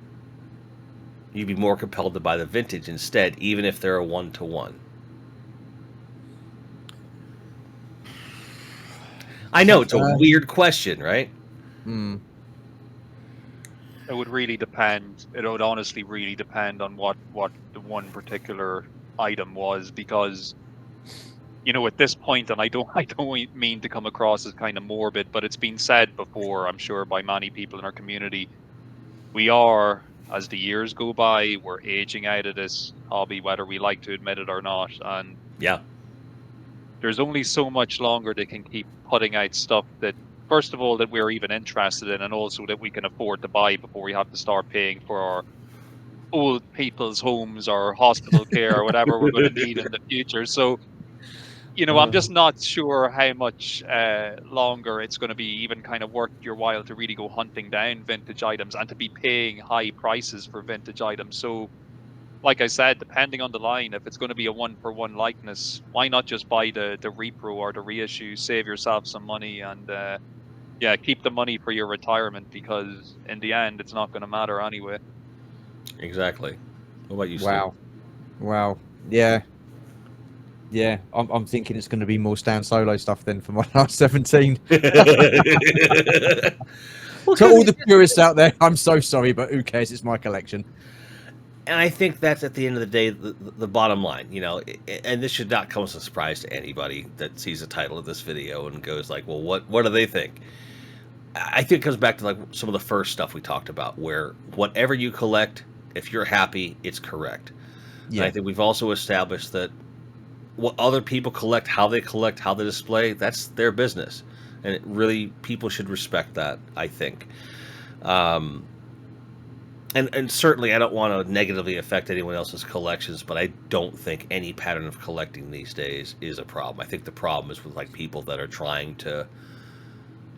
you'd be more compelled to buy the vintage instead, even if they're a one-to-one? I know, it's a weird question, right? Mm. It would really depend. It would honestly really depend on what the one particular item was, because at this point, and I don't mean to come across as kind of morbid, but it's been said before, I'm sure, by many people in our community. We are, as the years go by, we're aging out of this hobby, whether we like to admit it or not. And yeah, there's only so much longer they can keep putting out stuff that, first of all, that we're even interested in, and also that we can afford to buy before we have to start paying for our old people's homes or hospital care or whatever we're going to need in the future. So, I'm just not sure how much longer it's going to be even kind of worth your while to really go hunting down vintage items and to be paying high prices for vintage items. So, like I said, depending on the line, if it's going to be a 1-for-1 likeness, why not just buy the repro or the reissue, save yourself some money, and keep the money for your retirement, because in the end, it's not going to matter anyway. exactly. What about you, Wow. Yeah, I'm thinking it's going to be more Stan Solo stuff then for my last 17. Steve? Well, To all the purists out there, I'm so sorry, but who cares? It's my collection. and I think that's, at the end of the day, the bottom line, and this should not come as a surprise to anybody that sees the title of this video and goes like, well, what do they think? I think it comes back to like some of the first stuff we talked about, where whatever you collect, if you're happy, it's correct. Yeah. And I think we've also established that what other people collect, how they display, that's their business. And it really, people should respect that, I think. And certainly I don't want to negatively affect anyone else's collections, but I don't think any pattern of collecting these days is a problem. I think the problem is with like people that are trying to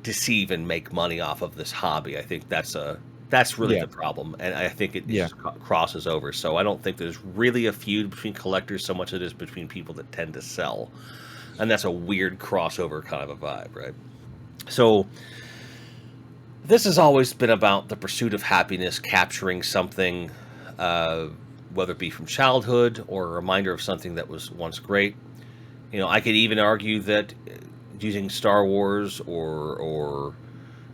deceive and make money off of this hobby. I think that's really the problem, and I think it just crosses over. So I don't think there's really a feud between collectors so much as it is between people that tend to sell, and that's a weird crossover kind of a vibe, right? So this has always been about the pursuit of happiness, capturing something, whether it be from childhood or a reminder of something that was once great. I could even argue that using Star Wars or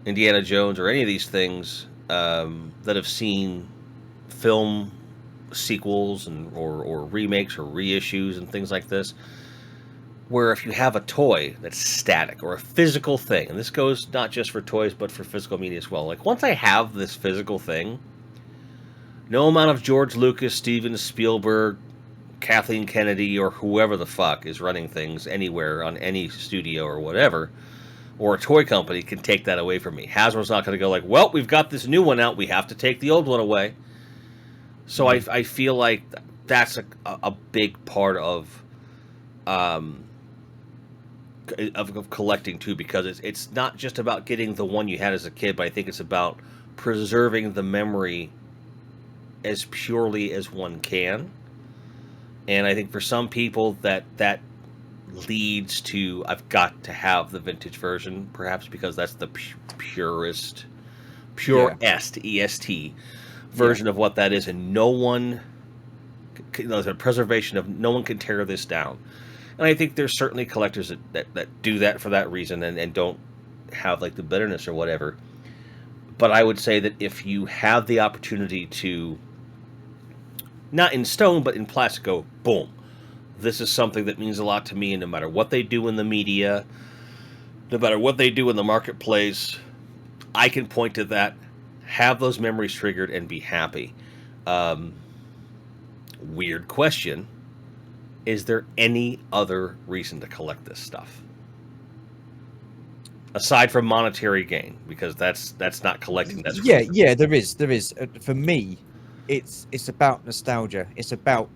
Indiana Jones or any of these things that have seen film sequels or remakes or reissues and things like this, where if you have a toy that's static or a physical thing, and this goes not just for toys but for physical media as well. Like once I have this physical thing, no amount of George Lucas, Steven Spielberg, Kathleen Kennedy, or whoever the fuck is running things anywhere on any studio or whatever, or a toy company can take that away from me. Hasbro's not going to go like, well, we've got this new one out, we have to take the old one away. So I feel like that's a big part um, of collecting too, because it's not just about getting the one you had as a kid, but I think it's about preserving the memory as purely as one can. And I think for some people that leads to, I've got to have the vintage version, perhaps because that's the purest EST version of what that is, and no one, the preservation of, no one can tear this down. And I think there's certainly collectors that do that for that reason and don't have like the bitterness or whatever. But I would say that if you have the opportunity to, not in stone, but in plastic, go, boom, this is something that means a lot to me, and no matter what they do in the media, no matter what they do in the marketplace, I can point to that, have those memories triggered, and be happy. Weird question. Is there any other reason to collect this stuff? Aside from monetary gain, because that's not collecting. That's yeah. There is. For me, it's about nostalgia. It's about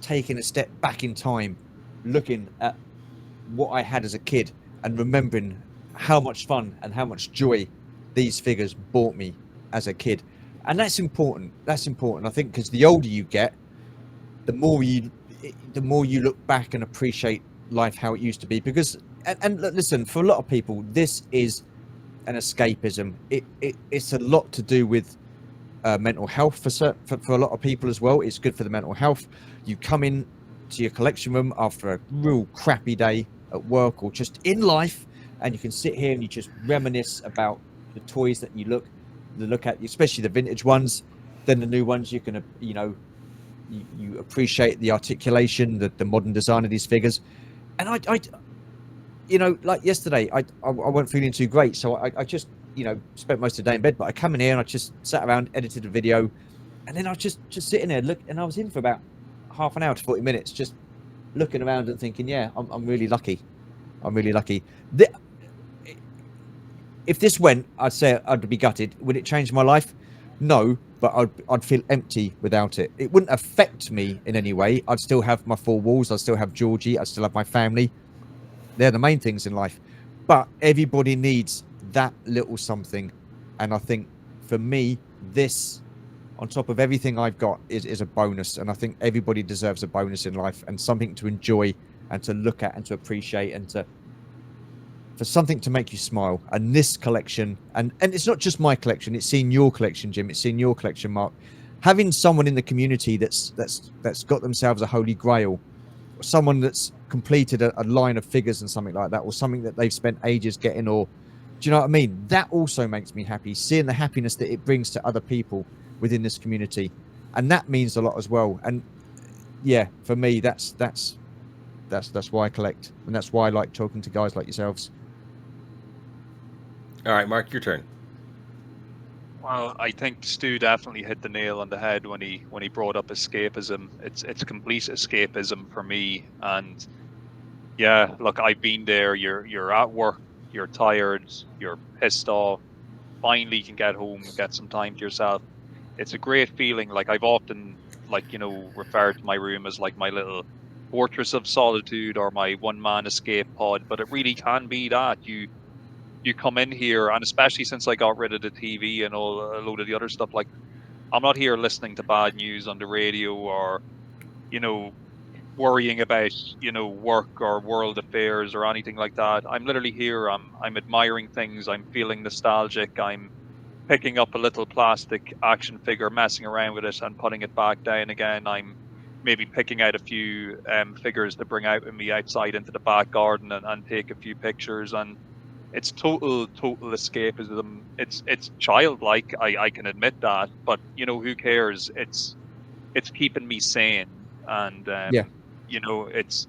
taking a step back in time, looking at what I had as a kid, and remembering how much fun and how much joy these figures brought me as a kid. And that's important. That's important, I think, because the older you get, the more you look back and appreciate life how it used to be. Because and listen, for a lot of people, this is an escapism. It's a lot to do with mental health for a lot of people as well. It's good for the mental health. You come in to your collection room after a real crappy day at work or just in life, and you can sit here and you just reminisce about the toys that you look at, especially the vintage ones. Then the new ones, you can you appreciate the articulation, the modern design of these figures. And I like yesterday, I wasn't feeling too great, so I just spent most of the day in bed. But I come in here and I just sat around, edited a video, and then I was just sitting there and I was in for about half an hour to 40 minutes, just looking around and thinking, yeah, I'm really lucky. I'm really lucky. If this went, I'd say I'd be gutted. Would it change my life? No, but I'd feel empty without it. It wouldn't affect me in any way. I'd still have my four walls. I'd still have Georgie. I'd still have my family. They're the main things in life. But everybody needs that little something. And I think for me, this, on top of everything I've got, is a bonus. And I think everybody deserves a bonus in life and something to enjoy and to look at and to appreciate and for something to make you smile. And this collection, and it's not just my collection, it's seen your collection, Jim, it's seen your collection, Mark. Having someone in the community that's got themselves a holy grail, or someone that's completed a line of figures and something like that, or something that they've spent ages getting, or do you know what I mean? That also makes me happy, seeing the happiness that it brings to other people within this community. And that means a lot as well. And yeah, for me, that's why I collect, and that's why I like talking to guys like yourselves. All right, Mark, your turn. Well, I think Stu definitely hit the nail on the head when he brought up escapism. It's complete escapism for me. And yeah, look, I've been there. You're at work, you're tired, you're pissed off. Finally, you can get home, get some time to yourself. It's a great feeling. Like I've often referred to my room as like my little fortress of solitude or my one-man escape pod. But it really can be that you come in here, and especially since I got rid of the TV and a load of the other stuff, like I'm not here listening to bad news on the radio or, worrying about, work or world affairs or anything like that. I'm literally here. I'm admiring things. I'm feeling nostalgic. I'm picking up a little plastic action figure, messing around with it and putting it back down again. I'm maybe picking out a few figures to bring out with me outside into the back garden and take a few pictures. And it's total escapism. It's childlike. I can admit that, but you know, who cares? It's keeping me sane, and Yeah. you know, it's.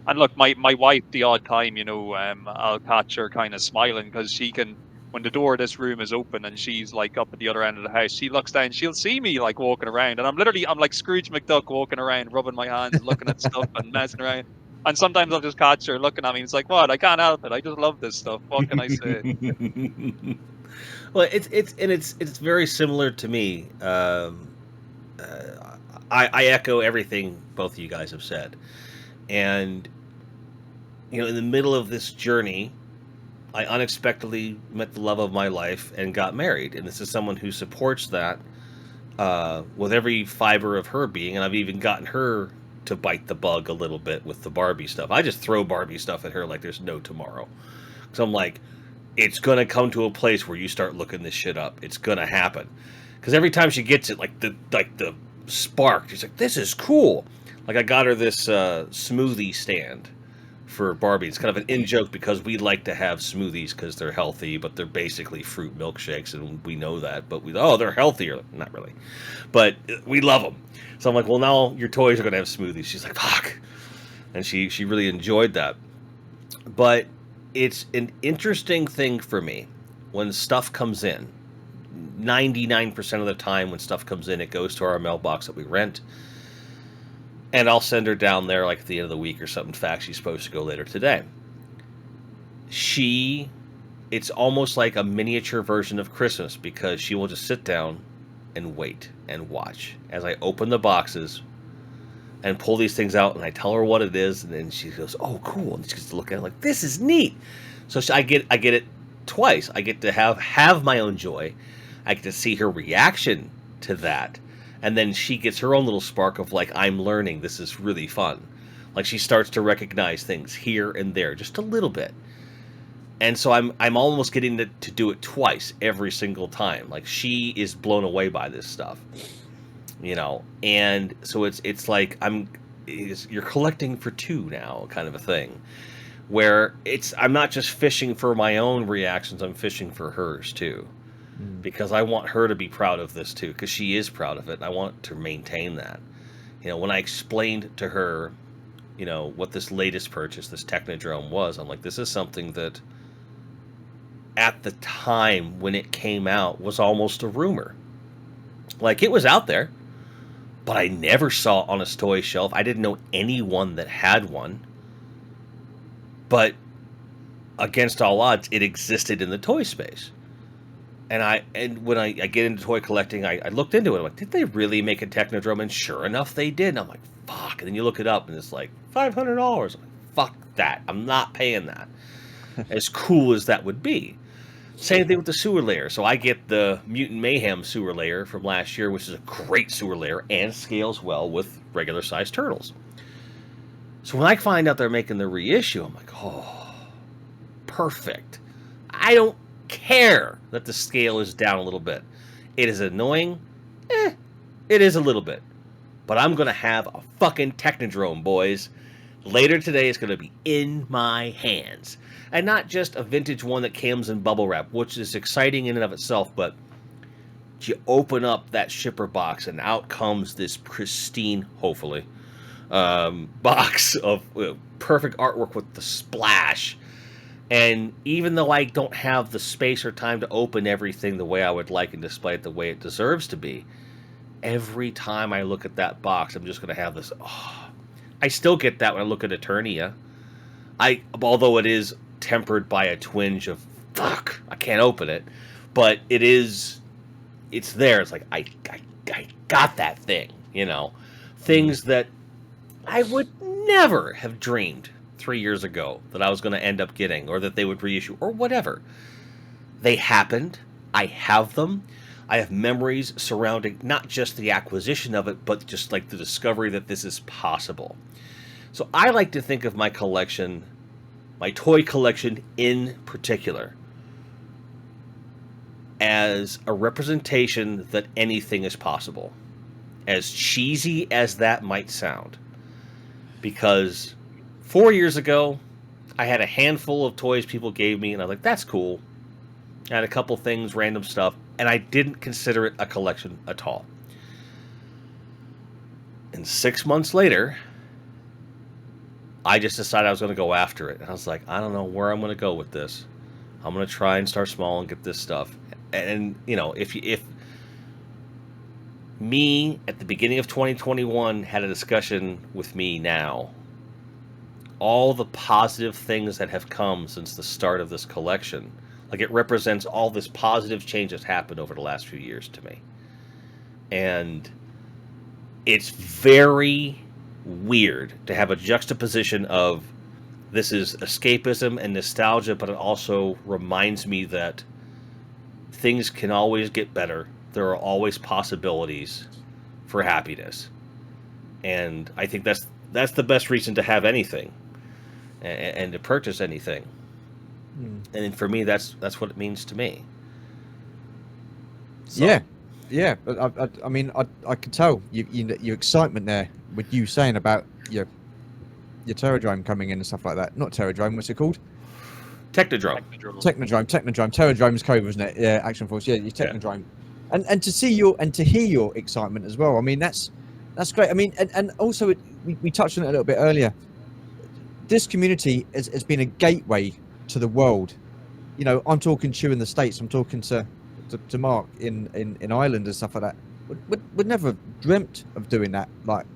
And look, my wife, the odd time, you know, I'll catch her kind of smiling because she can, when the door of this room is open and she's like up at the other end of the house, she looks down, she'll see me like walking around, and I'm like Scrooge McDuck walking around, rubbing my hands, looking at stuff and messing around. And sometimes I'll just catch her looking at me. It's like, what? I can't help it. I just love this stuff. What can I say? Well, it's very similar to me. I echo everything both of you guys have said, and in the middle of this journey, I unexpectedly met the love of my life and got married, and this is someone who supports that with every fiber of her being, and I've even gotten her to bite the bug a little bit with the Barbie stuff. I just throw Barbie stuff at her like there's no tomorrow, because I'm like, it's gonna come to a place where you start looking this shit up. It's gonna happen, because every time she gets it, like the spark, she's like, "This is cool." Like I got her this smoothie stand for Barbie. It's kind of an in joke because we like to have smoothies because they're healthy, but they're basically fruit milkshakes, and we know that. But they're healthier, not really, but we love them. So I'm like, well, now your toys are gonna have smoothies. She's like, fuck, and she really enjoyed that. But it's an interesting thing for me when stuff comes in. 99% of the time when stuff comes in, it goes to our mailbox that we rent. And I'll send her down there like at the end of the week or something. In fact, she's supposed to go later today. It's almost like a miniature version of Christmas because she will just sit down and wait and watch as I open the boxes and pull these things out, and I tell her what it is, and then she goes, "Oh, cool!" And she gets to look at it like, "This is neat." So I get it twice. I get to have my own joy. I get to see her reaction to that, and then she gets her own little spark of like, "I'm learning. This is really fun." Like she starts to recognize things here and there, just a little bit. And so I'm almost getting to do it twice every single time. Like she is blown away by this stuff. And so it's like you're collecting for two now, kind of a thing, where I'm not just fishing for my own reactions, I'm fishing for hers too, because I want her to be proud of this too, because she is proud of it, and I want to maintain that. When I explained to her, what this latest purchase, this Technodrome was, I'm like, this is something that at the time when it came out was almost a rumor. Like, it was out there, but I never saw it on a toy shelf. I didn't know anyone that had one. But against all odds, it existed in the toy space. And when I get into toy collecting, I looked into it. I'm like, did they really make a Technodrome? And sure enough, they did. And I'm like, fuck. And then you look it up, and it's like $500. I'm like, fuck that. I'm not paying that. As cool as that would be. Same thing with the sewer layer. So I get the Mutant Mayhem sewer layer from last year, which is a great sewer layer and scales well with regular sized turtles. So when I find out they're making the reissue, I'm like, oh, perfect. I don't care that the scale is down a little bit. It is annoying. It is a little bit. But I'm going to have a fucking Technodrome, boys. Later today, it's going to be in my hands. And not just a vintage one that comes in bubble wrap, which is exciting in and of itself, but you open up that shipper box, and out comes this pristine, hopefully, box of perfect artwork with the splash. And even though I don't have the space or time to open everything the way I would like and display it the way it deserves to be, every time I look at that box, I'm just going to have this, I still get that when I look at Eternia. Although it is tempered by a twinge of, fuck, I can't open it. But it's there. It's like, I got that thing, Things that I would never have dreamed 3 years ago that I was going to end up getting, or that they would reissue, or whatever. They happened. I have them. I have memories surrounding not just the acquisition of it, but just like the discovery that this is possible. So I like to think of my collection, my toy collection in particular, as a representation that anything is possible. As cheesy as that might sound. Because 4 years ago, I had a handful of toys people gave me, and I was like, that's cool. I had a couple things, random stuff, and I didn't consider it a collection at all. And 6 months later, I just decided I was going to go after it. And I was like, I don't know where I'm going to go with this. I'm going to try and start small and get this stuff. And you know, if me at the beginning of 2021 had a discussion with me now, all the positive things that have come since the start of this collection, like it represents all this positive change that's happened over the last few years to me. And it's very weird to have a juxtaposition of this is escapism and nostalgia, but it also reminds me that things can always get better. There are always possibilities for happiness. And I think that's the best reason to have anything and to purchase anything. And for me, that's what it means to me. So. Yeah. But I mean, I could tell your excitement there with you saying about your Terradrome coming in and stuff like that. Not Terradrome, what's it called? Technodrome. Terradrome's Cove, isn't it? Yeah, Action Force. Yeah, your Technodrome. Yeah. And to see to hear your excitement as well. I mean, that's great. I mean, and also we touched on it a little bit earlier. This community has been a gateway to the world. You know, I'm talking to you in the States. I'm talking to Mark in Ireland and stuff like that. We'd never have dreamt of doing that like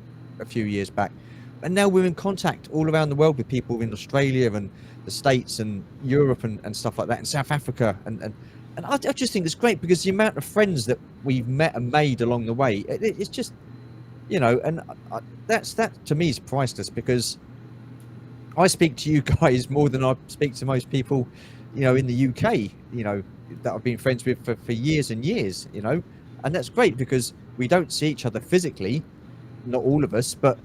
a few years back. And now we're in contact all around the world with people in Australia and the States and Europe and stuff like that, and South Africa. And I just think it's great because the amount of friends that we've met and made along the way, it's just, you know, and that to me is priceless, because I speak to you guys more than I speak to most people, you know, in the UK, you know, that I've been friends with for years and years, you know, and that's great because we don't see each other physically, not all of us, but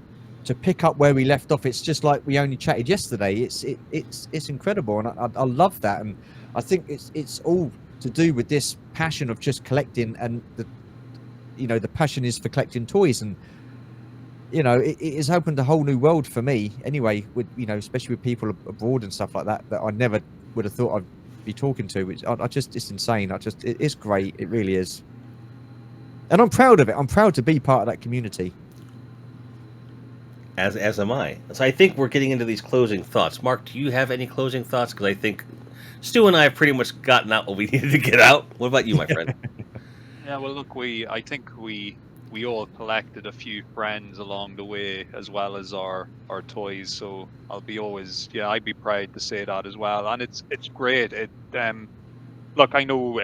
to pick up where we left off, it's just like we only chatted yesterday. It's incredible, and I love that, and I think it's all to do with this passion of just collecting, and the passion is for collecting toys, and you know it has opened a whole new world for me anyway, with, you know, especially with people abroad and stuff like that I never would have thought I'd be talking to, which I just, it's insane. It's great, it really is, and I'm proud of it. I'm proud to be part of that community. As am I. So I think we're getting into these closing thoughts. Mark, do you have any closing thoughts? Because I think Stu and I have pretty much gotten out what we needed to get out. What about you, my friend? Yeah, well, look, I think we all collected a few friends along the way, as well as our toys. So I'd be proud to say that as well. And it's great. Look, I know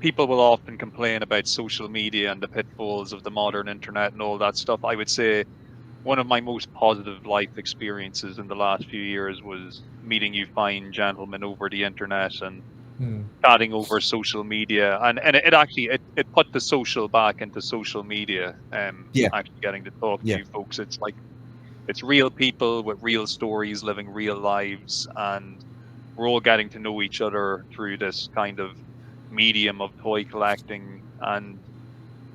people will often complain about social media and the pitfalls of the modern internet and all that stuff. I would say one of my most positive life experiences in the last few years was meeting you fine gentlemen over the internet and chatting over social media, and it actually put the social back into social media. Actually getting to talk to you folks, it's like it's real people with real stories living real lives, and we're all getting to know each other through this kind of medium of toy collecting. And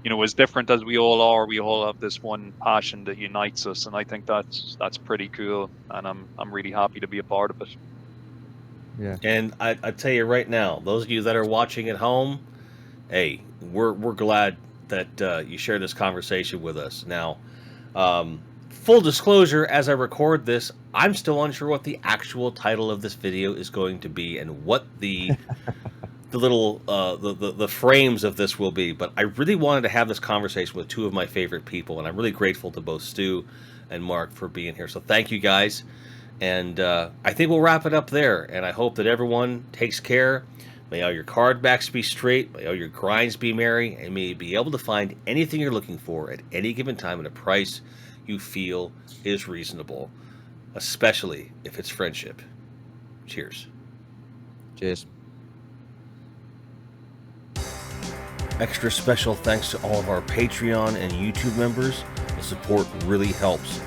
you know, as different as we all are, we all have this one passion that unites us, and I think that's pretty cool, and I'm really happy to be a part of it. Yeah. And I tell you right now, those of you that are watching at home, hey, we're glad that you share this conversation with us. Now, full disclosure, as I record this, I'm still unsure what the actual title of this video is going to be and what the the frames of this will be, but I really wanted to have this conversation with two of my favorite people, and I'm really grateful to both Stu and Mark for being here. So thank you guys, and I think we'll wrap it up there, and I hope that everyone takes care. May all your card backs be straight, may all your grinds be merry, and may you be able to find anything you're looking for at any given time at a price you feel is reasonable, especially if it's friendship. Cheers. Cheers. Extra special thanks to all of our Patreon and YouTube members. The support really helps